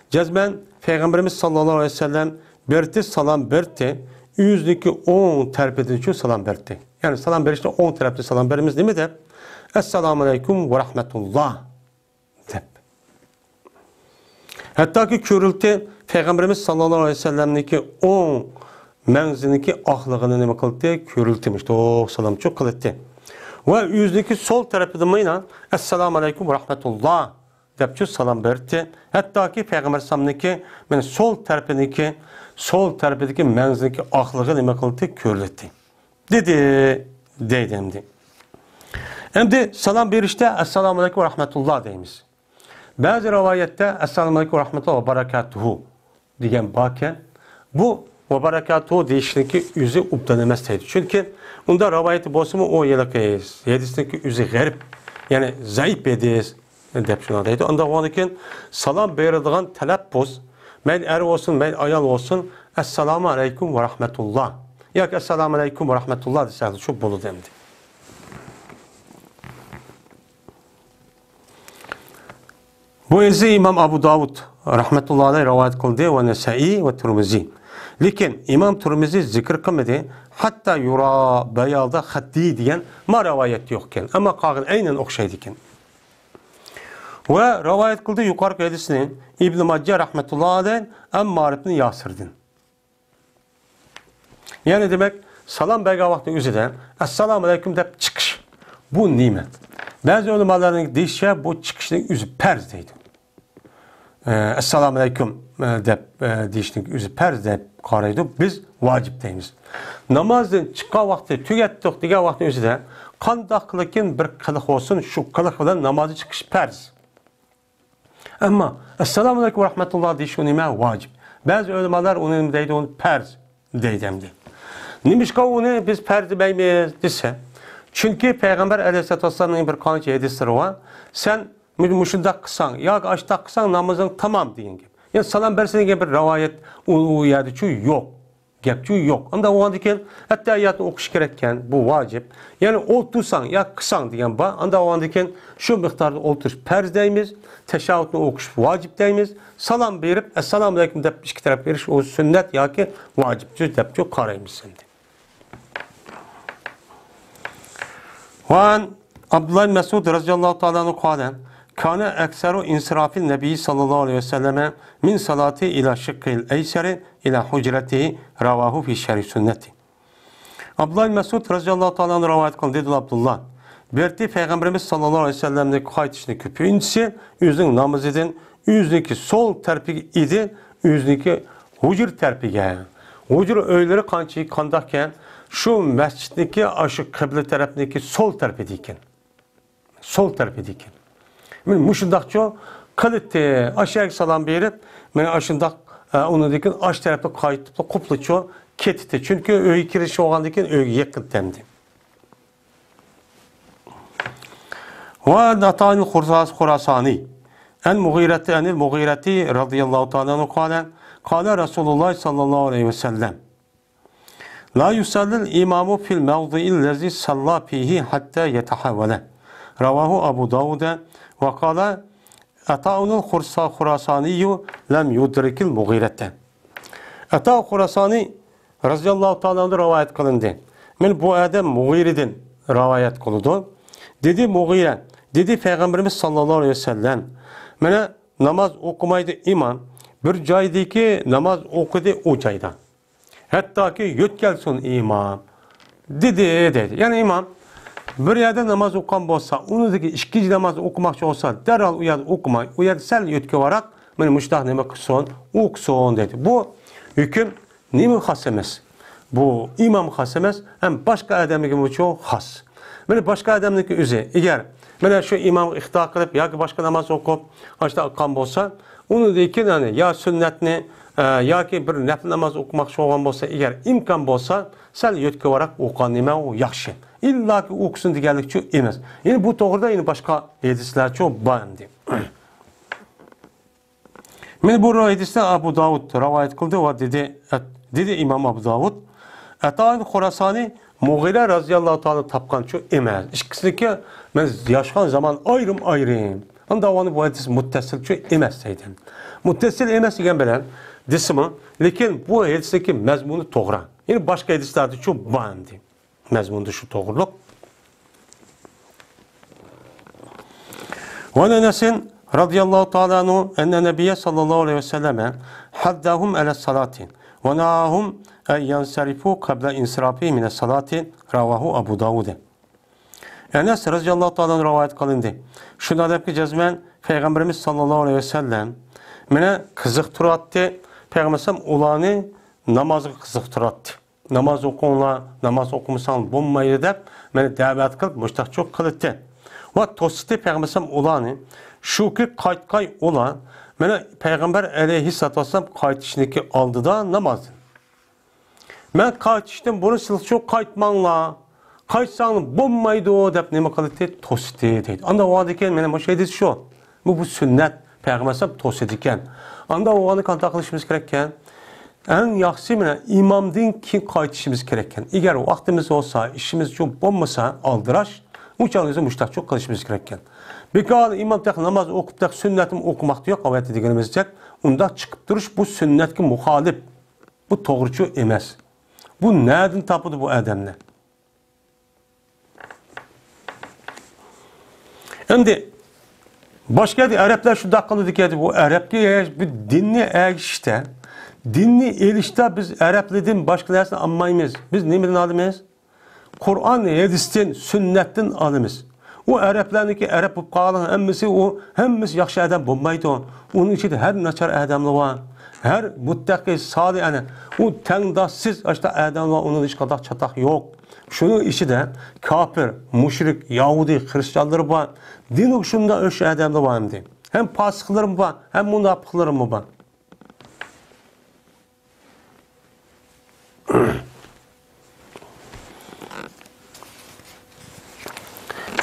Cezmen Peygamberimiz sallallahu aleyhi ve sellem berti salam berti yüzdeki 10 terpedici salam berti. Yani salam berişte 10 terpedi salam berimiz değil mi de? Esselamu aleyküm ve rahmetullah. Dep. Hatta ki körültü Peygamberimiz sallallahu aleyhi ve sellem'deki 10 menzindeki ahlakını ne kıldı? Körültüymüş. O salam çok kılıttı. Ve yüzdeki sol tarafı mayına Esselamu aleyküm ve rahmetullah depçi salam verdi. Hatta ki Peygamber sallam'daki men sol tarafındaki menzindeki ahlakı ne kıldı? Körletti. Dedi. Hem de salam verişte Esselamu aleyküm ve rahmetullah deyimiz. Bazı rivayette Esselamu aleyküm ve rahmetullah ve berekatuhu diyen bakken Bu ve berekatuhu deyişindeki yüzü ubdan emas deydi. Çünkü onda ravayeti bolsa o yelaki hadisdeki yüzü garip, yani zayıf hadis dep şuna deydi. Onda onukin salam beradigan talaffuz, mayl er olsun, mayl ayol olsun, assalomu alaykum ve rahmetullah. Yoki assalomu alaykum ve rahmetullah desa shu bo'ladi endi. Bu ise İmam Abu Davud rahmetullahi aleyh rivayet kıldı ve Nesai ve Tirmizi. Lekin İmam Tirmizi zikr kılmadı. Hatta yura bayalda haddi diyen ma rivayet yokken. Ama kağın aynen okşaydıken. Ve rivayet kıldı yukarı hadisini İbn Majah rahmetullahi aleyh Ammar ibn Yasir'din. Yani demek salam berga vakti üzere Esselamu aleyküm deyip çıkış. Bu nimet. Bazı ulemaların deyişe bu çıkışın yüzü perz deydi. Esselamu aleyküm deyip deyişin yüzü perz deyip karaydı. Biz vacip deyimiz. Namazın çıkan vakti tügettik diye vakti üzere kandaklıkin bir kılık olsun şu kılık olan namazı çıkış perz. Ama Esselamu aleyküm ve rahmetullah deyişi nime vacip. Bazı ulemalar onun deydi onu perz deydemdi. Nimişka onu biz perz demeymeyiz dese. Çünkü Peygamber Aleyhisselatü Vesselam'ın bir kanıcı hadisleri var. Sen müşündak kısan, ya açtak kısan namazın tamam deyin gibi. Yani salam bersene gibi bir rivayet o yerde çünkü yok. Gepçü yok. Onda o andaki hatta hayatını okuş gerekken bu vacip. Yani otursan ya kısan diyen ba. Onda o andaki şu miktarda oturuş perz deyimiz, teşahhüdünü okuş vacip deyimiz. Salam verip esselamu aleyküm deyip iki taraf veriş o sünnet ya ki vacip deyip çok karaymış şimdi. وعن عبد الله بن مسعود رضي الله تعالى عنه قال كان أكثر انصراف النبي صلى الله عليه وسلم من صلاته إلى شق الأيسر إلى حجرته رواه في شرح سنته. Abdullah bin Mesud radıyallahu ta'ala rivayet kıldı dedi Abdullah. Berti Peygamberimiz sallallahu aleyhi ve sellem'in kayıtışını köpüğüncesi yüzün namaz edin. Yüzdeki sol terpik idi. Yüzdeki hucur terpige. Hucur öyleri kançıyı kandakken şu mescitteki aşı kıble tarafındaki sol tarafındayken. Sol tarafındayken. Yani muşundakçı kılıttı aşağı salam verip ben aşındak onu dikin aş tarafta kayıtlıkla kupluçu ketitti. Çünkü öğü kirişi oğandaki öğü yakın temdi. Ve natani Khurasani el-Mughireti radıyallahu ta'ala anhu kâle Resulullah sallallahu aleyhi ve sellem La yusallil imamu fil mevdi'il lezi salla fihi hatta yetahavvale. Ravahu Abu Davud ve kâle Ata'unul Khurasaniyyu lem yudrikil Mughirete. Ata Khurasani radıyallahu ta'ala rivayet kılındı. Men bu adam Mughir'den rivayet kılındı. Dedi Mughire, dedi Peygamberimiz sallallahu aleyhi ve sellem, mene namaz okumaydı imam, bir caydaki namaz okudu o cayda. Hatta ki yut gelsin imam. Dedi. Yani imam bir yerde namaz okuyan olsa, onu ki ikinci namaz okumakçı olsa, derhal uyarı okumay, uyarı sel yutki olarak, ben müştah neme kıson, okusun dedi. Bu hüküm ne mükhasemez? Bu imam mükhasemez, hem başka adamlık gibi çok has. Ben başka adamlık üzere, eğer ben şu imam ihtar kılıp, ya ki başka namaz okup, işte akan olsa, onu da ki yani ya sünnetini, ya ki bir nafil namaz okumakçı olan olsa, eğer imkan olsa, sel yutki olarak okan neme o yaxşı. İlla ki okusun diyenlik çok emez. Yani bu doğruda yine başka hadisler çok beğendi. Men bu hadiste Abu Davud rivayet kıldı ve dedi İmam Abu Davud Ata'ın Khurasani Mughire radıyallahu ta'ala tapkan çok emez. İkisindeki ben yaşayan zaman ayrım. Onda onu bu hadis muttasil çok emez deydim. Muttasil emez diyen bilen disimi, lekin bu hadisteki mezmunu doğru. Yani başka hadislerde çok beğendi. Mezmunda şu doğruluk. Ve Enes'in radıyallahu ta'ala anhu enne nebiyye sallallahu aleyhi ve selleme haddahum ala salatin ve nahum en yansarifu kabla insirafi mine salatin ravahu Abu Davud'e. Enes radıyallahu ta'ala anhu rivayet kılındı. Şuna da ki cezmen Peygamberimiz sallallahu aleyhi ve sellem mene kızıkturattı. Peygamberim olanı namazı kızıkturattı. Namaz okunla, namaz okumusan bulmayı deyip, beni davet kılıp, müştak çok kılıttı. Ve tositi Peygamberim olanı, şu ki kaytkay olan, beni Peygamber aleyhisselatü vesselam kayt içindeki aldı da namazdı. Men qaytishdim, buni siz çok qaytmanglar. Qaytsanız bo'lmaydi deb nima qildi? To'sdi deydi. Anda va'da ekan, mana bu şey dedi şu. Bu sünnet. Peygamber sallam to'sdi ekan. Anda o'g'ani qanday qilishimiz kerak ekan? Eng yaxshisi mana imomdan keyin qaytishimiz kerak ekan. Agar vaqtimiz olsa, ishimiz çok bo'lmasa, aldirash, o'changizga mushtaqchoq qilishimiz kerak ekan. Bekor imom taq namoz o'qib taq sunnatni o'qimoqda yo'q, avayta deganimizcha, unda chiqib turish bu sunnatga muxolif. Bu to'g'richi emas. Bu nereden tapıdı bu adamlar? Şimdi başka Araplar şu dakikalı ki bu Arap'ta bir dinli işte. Dinli elişte biz Araplı'dan başkalarını anmayız. Biz neden alımız? Kur'an, hadisten, sünnetten alımız. O Arapların ki Arap bu kalan hemmisi yaxşı adam bulmaydı. Onun için her naçar adamlı var. Her muttaki salih yani o tengdaşsız işte adam var, onun hiç kadar çatak yok. Şunun işi de kafir, müşrik, Yahudi, Hristiyanlar var. Din okşunda öş adamlar var hem de. Hem pasıklarım var, hem münafıklarım var.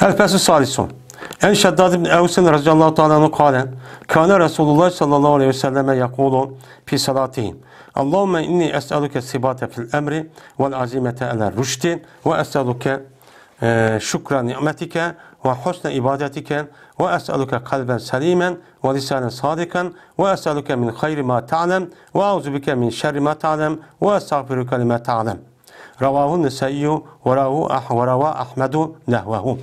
El-Fesü Salison. En Şeddad ibn Evsin radıyallahu ta'ala anhu kâle kâne Resulullah sallallahu aleyhi ve selleme yakulu fi salatihim Allahümme inni es'aluke sibate fil emri vel azimete ala rüşti ve es'aluke şükra ni'metike ve husne ibadetike ve es'aluke kalben selimen ve lisanen sadikan ve es'aluke min hayri ma ta'lem ve auzubike min şerri ma ta'lem ve estağfiruke lima ta'lem. Ravahu Nesai'yu ve rava Ahmedu nehvehu.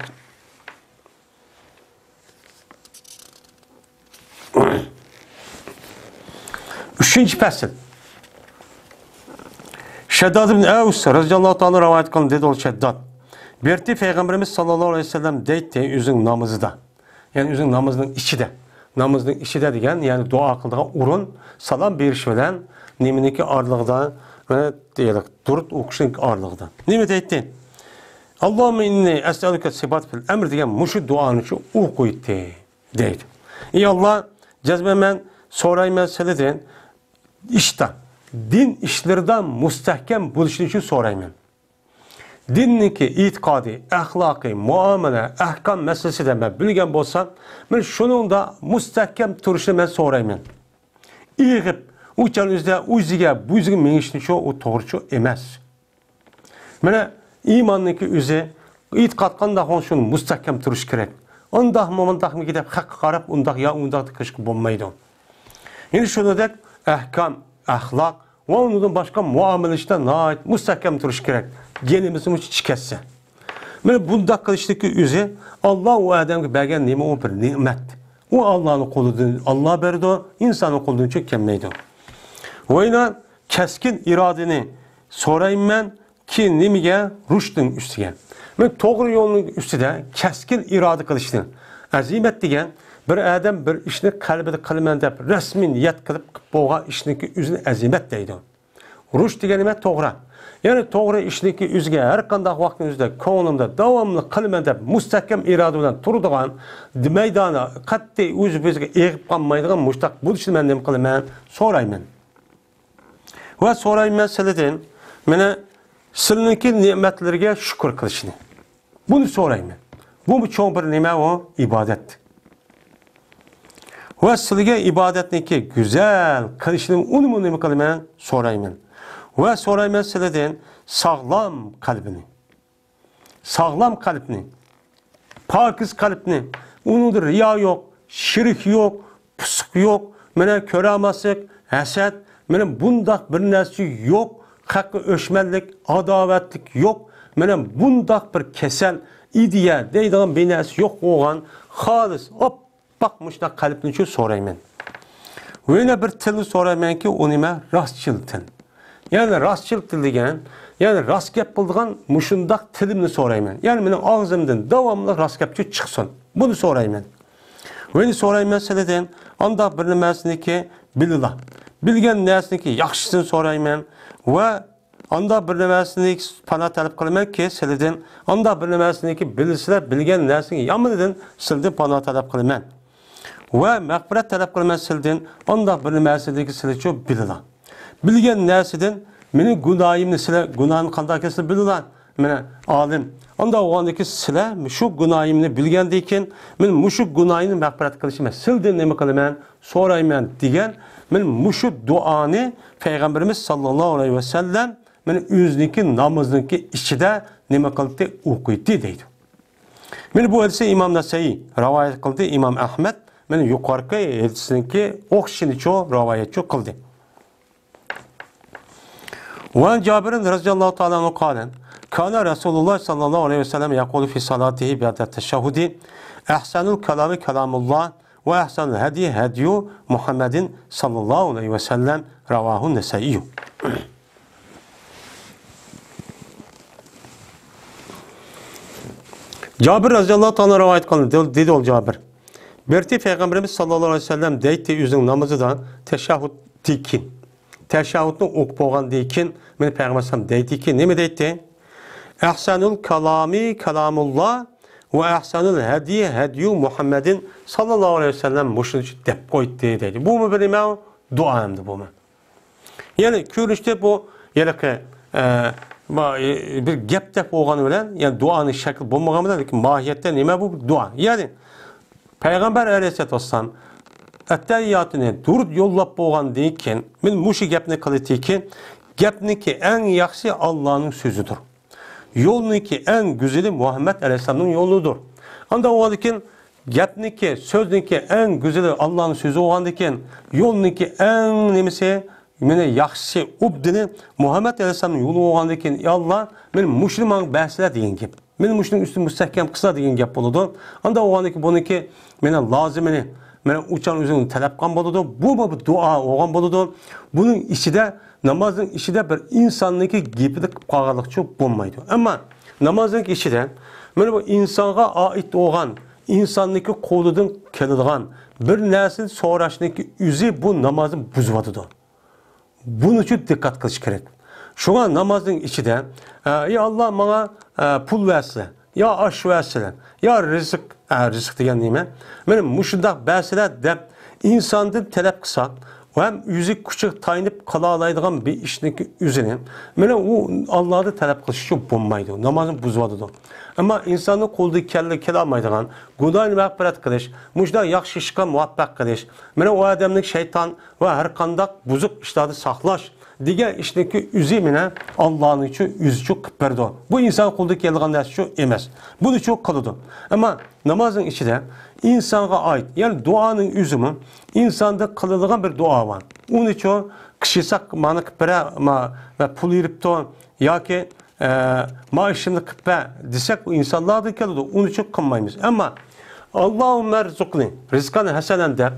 Üçüncü fasıl. Şeddad ibn Evs radıyallahu ta'ala rivayet kılın dedi ol Şeddad. Berti Peygamberimiz sallallahu aleyhi ve sellem deydi üzün namazıda. Yani üzün namazının içi de. Namazının içi de degen yani dua kıldığı urun salam beriş bilen neminiki ağırlıqda ve deyilik durut okuşun ağırlıqda. Nemi deydi? Allahümme inni es'aluke sibat fil emr degen muşu duanı için o koydu deydi. Ey Allah cezbemen sorayım meseleden işte din işlerden müstehkem buluşun için sorayım. Dinniki itikadi, ahlaki, muamele, ahkam meselesi de ben bilgen bolsam, ben şunun da müstehkem turuşunu ben sorayım. İyigip, uçanızda uziga, bu yüzüge menişini şu o doğrucu emez. Bana imanlıki üze, itikadkan da şunun müstehkem turuş gerek. Ondak momentak mı gidip hak karab, ondak ya ondak da kışkı bulmaydı. Yani şunu da ahkam, ahlak ve onun başka muamele işte ait müstehkem turuş gerek. Genimizin uçu çıketse. Böyle bunda kılıçtaki üze Allah o adamı bergen neyme o bir nimet. O Allah'ın koludur. Allah berdi o, insanın koludur çok kemneydi. O yine keskin iradeni sorayım ben ki nemige rüştün üstüge. Ben doğru yolun üstüde keskin irade kılıçtın. Azimet degen bir adam bir işini kalbide kılmen deyip resmi niyet kılıp boğa işindeki üzerine azimet deydi. Rüşt degenime doğru. Yani doğru işindeki üzge her kandak vaktinizde koğunumda devamlı kılmen deyip müstehkem iradıdan turduğun meydana katli üzü bizge eğip kalmaydıgan müştak bu için ben dem kılmen sorayım. Ve sorayım meseleden mene siliniki nimetlerine şükür kılışını. Bunu sorayım. Bu çok bir nime o ibadet. Ve silge ibadetindeki güzel kılışını onu nime kılmen sorayım. Ve sorayım meseleden sağlam kalbini. Sağlam kalbini. Pakiz kalbini. Onun riya yok, şirk yok, pısık yok, mene köramasık, haset, mene bundak bir nersi yok, hakkı öşmellik, adavetlik yok, mene bundak bir kesel, ideya, deydiğin bir nersi yok olan, halis, hop, bakmışlar kalbini için sorayım. Ve yine bir tili sorayım ki onime rastçıl til. Yani rastçıl til degen, yani rast gap bulduğun muşundak tilimini sorayım. Yani benim ağzımdan devamlı rast gapçı çıksın. Bunu sorayım. Ve sorayım meseleden, anda bir nemesini ki bilila. Bilgen nesini ki yaxşısını sorayım. Ve anda bir nemesini pana talep kılmayın ki siliden, anda bir nemesini ki bilirsiler bilgen nesini ki yamanıdın silden pana talep kılmayın. Ve mağfiret talep kılmayın silden, anda bir nemesini ki silden bilila. Bilgen nesiden Meni günahimni sizlar günahni qanday ekanini bilinglar. Mana olim. Onda o'g'andaki sizlar shu günahimni bilgandan keyin men mushu günahini mag'firat qilish emas. Sizdan nima qilaman? So'rayman degan men mushu duoni payg'ambarimiz sallallohu alayhi vasallam men o'ziniki namozniki ichida nima qildi o'qiydi deydi. Men bu hadisni Imom Nasaiy rivoyat qildi, Imom Ahmad men yuqorqi hadisniki o'qishinicha rivoyatchi qildi. Wa Jabir radhiyallohu ta'ala anhu qala kana Rasulullah sallallahu aleyhi ve sellem yaqulu fi salatihi ba'da teşehhudi ahsanul kalami kalamullah ve ahsanul hadi hadiyu Muhammedin sallallahu aleyhi ve sellem ravahu Nesaiy. Jabir radhiyallohu ta'ala rivayet qildi, dedi ol Jabir. Berti Peygamberimiz sallallahu aleyhi ve sellem deydi o'zining namozida teşehhud dekin. Teşehhudni o'qib bo'lgandan keyin men Peygamberimiz deydiki, nima deydi? Ahsanul kalami kalamullah ve ahsanul hadi hadiyu Muhammedin sallallahu aleyhi ve sellem mushuni deb qo'ydi deydi. Bu mu bir nima? Duo hamdi bu mu? Yani ko'rishda bu yalaqi bir gap deb bo'lgani bilan, yani duoning shakli bo'lmagan bilan, lekin mohiyatda nima bu? Duo. Yani Payg'ambar alayhisolatu vassalam attahiyatini durud yo'llab bo'lgandan keyin men mushu gapni qildik-ki, gapniki eng yaxshi Allohning so'zidir. Yo'lniki eng güzeli Muhammed Aleyhisselam'ın yoludur. Anda o halde gapniki, sözniki en güzeli Allah'ın sözü o halde yolniki en nemisi mene yaxşı ubdini Muhammed Aleyhisselam'ın yolu o halde Allah men müşriman bahsler deyin gap. Men müşrimin üstü müstehkem kısa deyin gap boludu. Anda o halde buniki mene lazımını mene uçan üzerine talep kan boludu. Bu dua oğan boludu. Bunun içinde namazın işi de bir insanlıki gibi qağalıqçı bulmaydı. Ama namazın işi de bu insana ait olan, insanlıki qo'lidan keladigan bir narsa so'rashning o'zi bu namazın buzvadıdı. Bunun için dikkat qilish kerak. Şuna namazın içinde ya Allah bana pul versin, ya aş versin, ya rızık degan nima? Benim mushundaq bahslar deb insondan talab qilsa hem yüzü küçük tayinip kalalaydıgan bir işteki üzerine mene o Allah'ı talep kılışı bulmaydı. Namazın buzvadıdı. Ama insanın kolduğu kelle almaydıgan, günahını mağfiret kılış, mujda yaxşı işe muvaffak kılış, mene o adamlık şeytan ve her kandak buzuk işleri saklaş diye işteki üzü mene Allah'ın için yüzü çok kıpırdı. Bu insan kolduğu kellegan dersi emez. Bunu çok kalıdı. Ama namazın içi de insana ait, yani duanın üzümü insanda kılınan bir dua var. Onun için kişisak manı kıpıra ve pul yiripti ya ki maaşını kıpıra desek bu insanlar da kalıyor. Onun için kılmayız. Ama Allahümme rizukni, rizkanı hasenen der.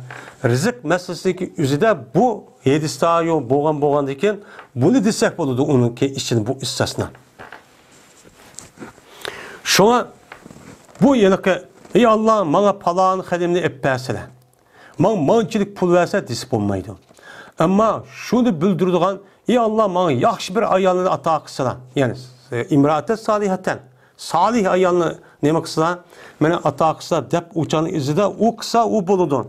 Rızık meselesindeki üzüde bu yedistahı boğan diken bunu desek olurdu onun ki için bu istisna. Şuna bu yılki ey Allah bana palan xedimni eppäsele. Mançilik pul verse disip olmaydı. Ama şunu bildirdiğin ey Allah bana yaxşı bir ayalını ata kısala. Yani imrate salihaten. Salih ayalını neme kısala? Mene ata kısala dep uçanın izide o kısa o buludun.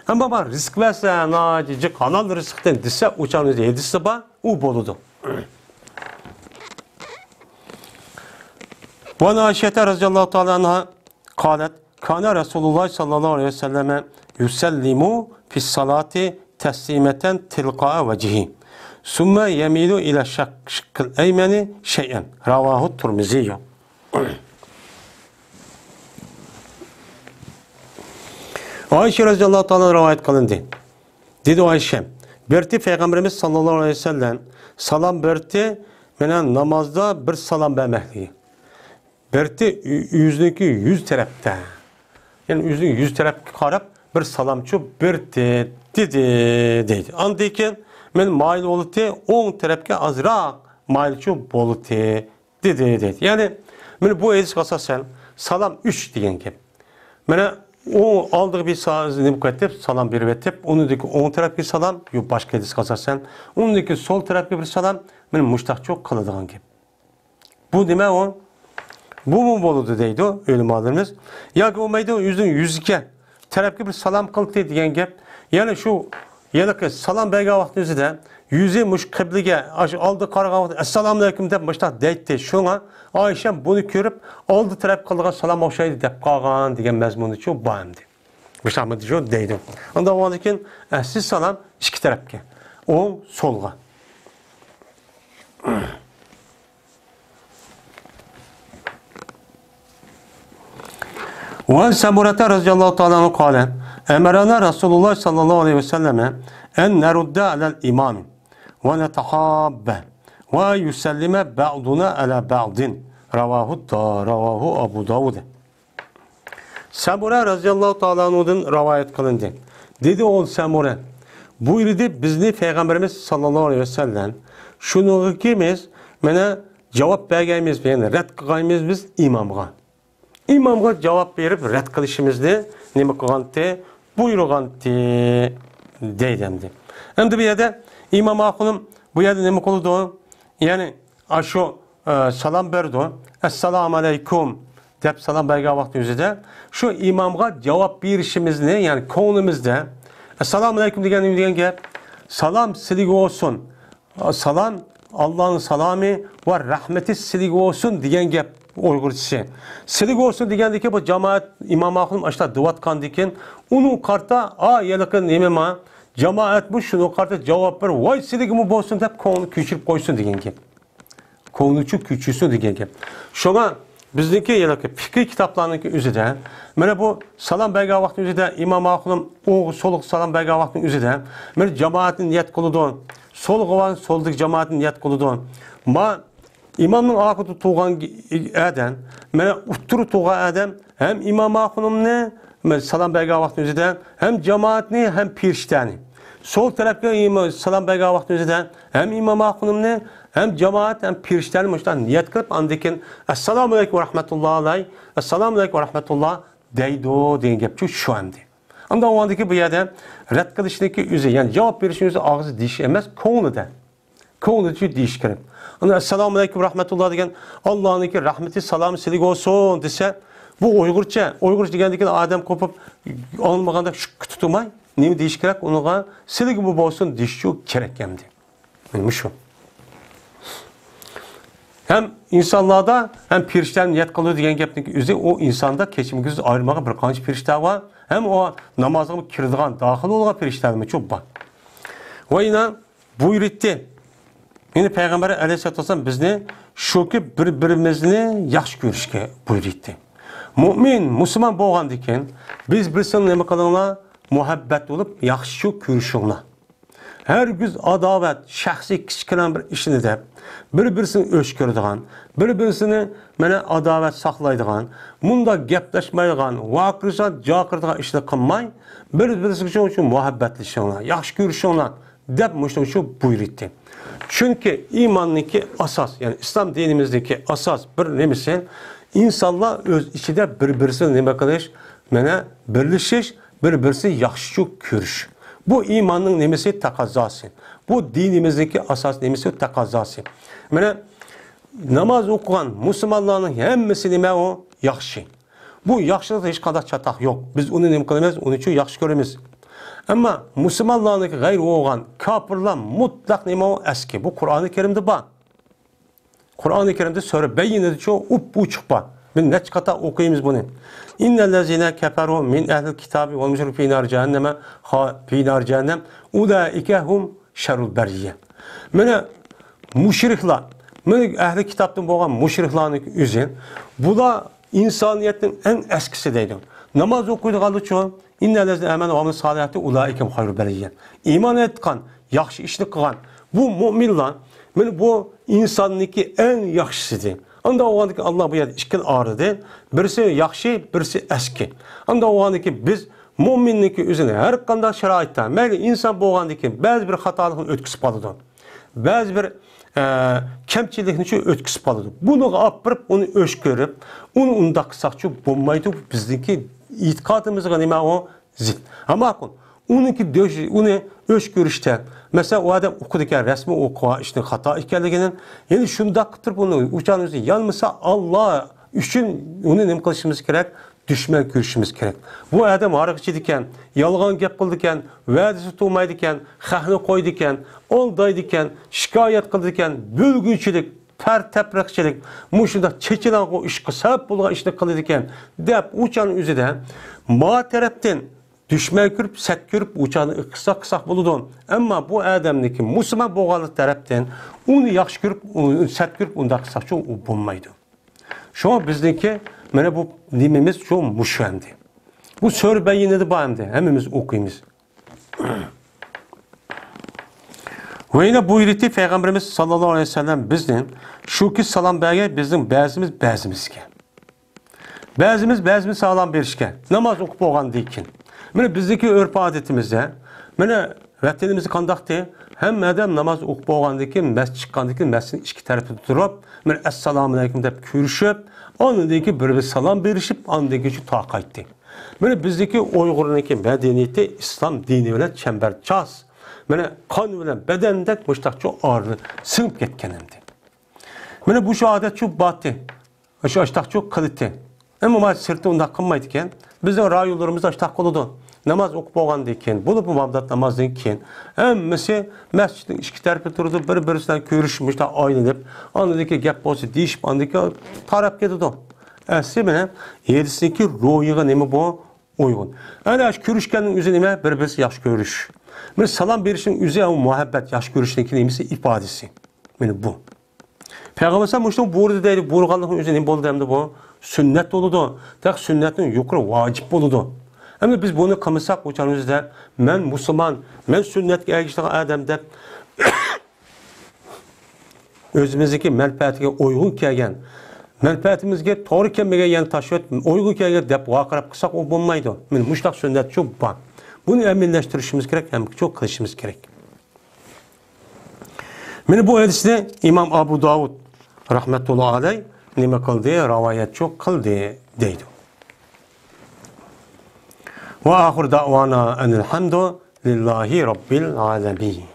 Ama bana risk verse nacicik halal rızıkten dise uçanın izide yedisi ba o buludun. Bu Ayşe radhiyallahu ta'ala anha قالت كان رسول الله صلى الله عليه وسلم يسلم في الصلاة تسليمة تلقاء وجهه ثم يميل إلى شق الأيمن شيئا رواه الترمذي. Ayşe radhiyallahu ta'ala rivayet kılındı. Dedi Ayşe, berti Peygamberimiz sallallahu aleyhi ve sellem salam berti menen namazda bir salam vermekliği. Berti yüzdeki yüz tarafta. Yani yüzün yüz tarafı karab bir salamçı berti dedi. Andayken men mail olup on tarafga azraq mailçı bolup dedi. Yani men bu hadis asasen salam 3 degan gap. Mena o aldığı bir salam berip etip, onundaki on tarafga salam yok başka hadis asasen, onundaki sol tarafga bir salam men muştaqçı kıladigan gap. Bu demek o bu mu boludu deydi o ölümalarımız. Ya ki o meydan yüzün 102 tarafki bir salam kıldı degan gap. Yani şu Yani ki salam bergen vaxtınızda yüzü muş kıblige aldı qarağan vaxt assalamu alaykum deb başta deydi. Şuna Ayşem bunu görüp aldı taraf qılğan salam oxşaydı deb qalğan degan mazmunu şu bağımdı. Başta diyor deydi. Onda o vaxtkin siz salam iki tarafga. O solğa. وعن سمرة رضي الله تعالى عنه قال أمرنا رسول الله صلى الله عليه وسلم أن نرد على الإمام ونتحاب ويسلم بعضنا على بعض رواه Abu Davud. Samura radıyallahu ta'ala anhu'dan rivayet kılındı. Dedi o Samura, buyurdu bizni Peygamberimiz sallallahu aleyhi ve sellem şunu kimiz mene cevap vergaymiz yani red kılgaymiz biz imamga. İmamga cevap verip red kılışımızda nime kılgantı buyurgantı deydemdi. Hem de bir yerde İmam Akıl'ın bu yerde nime kıldı yani aşo salam berdi. Esselamu aleyküm dep salam bergen vakti üzerinde şu imamga cevap verişimizde yani konumuzda Esselamu aleyküm diyen gap salam silik olsun. Salam Allah'ın salamı ve rahmeti silik olsun diyen gap Uygurçası. Silik olsun diyen bu cemaat İmam Akıl'ın aşağıda duvat kandiken onun karta yalıkın imama cemaat bu şunu karta cevap ver vay silik mi olsun dep konu küçülüp koysun diyen gap. Konucu küçülsün diyen gap. Şuna bizdeki yalıkı fikir kitaplarındaki üzerinde mene bu salam bergen vakti üzerinde İmam Akıl'ın o soluk salam bergen vakti üzerinde mene cemaatin niyet kılıdığın soluk olan solduk cemaatin niyet kılıdığın ma imamın akıtı tuğan eden mene utturu tuğan eden hem İmam Akıl'ın ne salam bergen vakti üzerinde hem cemaatini hem piriştani sol tarafta salam bergen vakti üzerinde hem İmam Akıl'ın ne hem cemaat hem pirişlerin baştan niyet kılıp andikin Esselamu aleyküm ve rahmetullahi aleyh Esselamu aleyküm ve rahmetullah deydo deyin gepçu şu andi. Ama o andaki bu yerde red kılışındaki üzeri yani cevap verişinizde ağzı diş emez konuda. Konuda diş kırıp. Ama Esselamu aleyküm ve rahmetullah degen Allah'ın rahmeti salamı silik olsun dese bu Uygurca degendeki Adem kopup alınmaganda şu tutumay ne diş kırıp onuğa silik bu olsun diş şu kerek gemdi. Yani şu. Hem insanlarda hem pirişten niyet kılıyor diyen gepteki üzeri o insanda keçim gözü ayrılmağa bir kanç pirişler var. Hem o namazını kirdiğen dahil olan pirişler mi çok var. Ve yine buyurdu. Yine Peygamber aleyhisselatü vesselam bizni şu ki birbirimizni yaxşı görüşke buyurdu. Mümin, Müslüman boğan diken biz birisinin neme kılığına muhabbet olup yaxşı görüşüne. Her güz adavet, şahsi kiçkilen bir işini de bir-birisini öşkürdiğen, bir-birisini mene adavet saklaydiğen, bunda gepleşmeydiğen, vakırsa cakırdiğen işini kılmay, bir-birisi için muhabbetleşiyorlar, yaxşı görüşüyorlar, dep müşteri şu buyurdu. Çünkü imandaki asas, yani İslam dinimizdeki asas bir nemisin, insanlar öz içinde bir-birisini neme kılış, mene birleşiş, bir-birisi yaxşı görüş. Bu imanın nemesi takazası. Bu dinimizdeki asas nemesi takazası. Yani namaz okuyan Müslümanların hemmesi neme o? Yaxşı. Bu yaxşılıkta hiç kadar çatak yok. Biz onu nem kılmayız, onun için yaxşı göremiz. Ama Müslümanların gayri olan kafirler mutlak neme o? Eski. Bu Kur'an-ı Kerim'de var. Kur'an-ı Kerim'de söyle beyinleri çoğu uçuk var. Biz ne kata okuyayım bunu. İnnellezine keferu min ehlil kitabi ve müşrik fi nar cehenneme fi nar cehennem ulaike hum şerrul beriyye. Mene müşrikler, mene ehli kitaptan boğan müşriklerin üzün, bu da insaniyetin en eskisi deydi. Namaz okuydu kaldı çoğu. İnnellezine emen ve amel salihati ulaike hum hayrul beriyye. İman etkan, yaxşı işlik kılan bu müminler, mene bu insanlıki en yaxşısıdır. Anda o andaki Allah bu yerde işkil ağrıdı. Birisi yaxşı, birisi eski. Anda o andaki biz müminlik üzerine her kanda şeraittan, meyli insan bu andaki bazı bir hatalıkın ötküsü palıdı. Bazı bir kemçilikin için ötküsü palıdı. Bunu apırıp, onu öşkörüp, onu undakısakçı bulmaydı bizdeki itikadımızga nime o zil. Ama bakın, onu öşkörüşten, mesela o adam okudukça resmi okuğa işte hata ikerliginin, yani şunda kıtır bunu uçağınızı yanmasa Allah üçün onu nem kılışımız gerek düşman ko'rishimiz kerak. Bu odam aroq ichadi ekan, yolg'on gap qildi ekan, va'dasi tutmaydi ekan, haqni qo'ydi ekan, aldaydi ekan, shikoyat qildi ekan, bo'lguvchilik, tartaprakchilik, mushunda chechilang'u ish qilib bo'lgan ishni qildi ekan deb o'chani o'zida ma tarafdan düşman ko'rib, sat ko'rib, o'chani qisaq bo'ladi. Ammo bu odamniki musulmon bo'lganlik tarafdan uni yaxshi ko'rib, sat ko'rib, unda qisaqcha bo'lmaydi. Şu an bizdeki mana bu nimemiz şu muşendi. Bu soru bayinidi bağımdı. Hemimiz okuyumuz. Ve yine buyurdu Peygamberimiz sallallahu aleyhi ve sellem bizden şu ki salam berge bizim bazımız ki. Bazımız salam berişken. Namaz okup olgan deyken. Mana bizdeki örf adetimizde mana vatanimizni qandaqdi? Hem adam namaz okup olgandan keyin masjid chiqqandan keyin masjidning ikki tarafida turib, mana assalomu alaykum deb ko'rishib, ondan keyin bir salom berishib, ondan keyin ta qaytdi. Mana bizdeki Uyg'urniki madaniyati islom dini bilan chambarchas. Mana qon bilan badandek mushtaqcha orni singib ketgan endi. Mana bu shu odat shu batdi. Shu ashtaqcha qildi. Ammo men sirti unda qilmaydi ekan. Bizning rayonlarimizda ashtaq qiladi. Namaz okup olgandan keyin, bunu bu mabdat namazdan keyin, hammasi masjidning ikki tarafida turdi, bir-birisidan ko'rishib, aylanib, ondaki gap bo'lsa deyishib, ondaki taraf ketadi. Asli mana yedisinki ro'yiga nima bu uyg'un. Ana shu ko'rishganning o'zi nima? Bir-birisi yaxshi ko'rish. Mana salom berishning o'zi ham muhabbat, yaxshi ko'rishning nimasi ifodasi. Mana bu. Payg'ambar ham shuni buyurdi deydi, buyurganlikning o'zi nima bo'ldi hamda bu? Sunnat bo'ladi. Tak sunnatning yuqori vojib bo'ladi. Ama biz bunu qilmasak o'chanimizda men musulmon, men sunnatga ergashgan odam deb o'zimizniki manfaatiga uyg'un kelgan, manfaatimizga to'g'ri kelmagan yana tashiyot, uyg'un kelgan deb vaqirab qilsak u bo'lmaydi. Men mushtaq sunnat shu bor. Buni amillashtirishimiz kerak, ham çok qilishimiz kerak. Meni bu hadisni İmam Abu Davud rahmetullah alayh nima qildi? Rivoyat çok qildi deydi. وآخر دعوانا أن الحمد لله رب العالمين.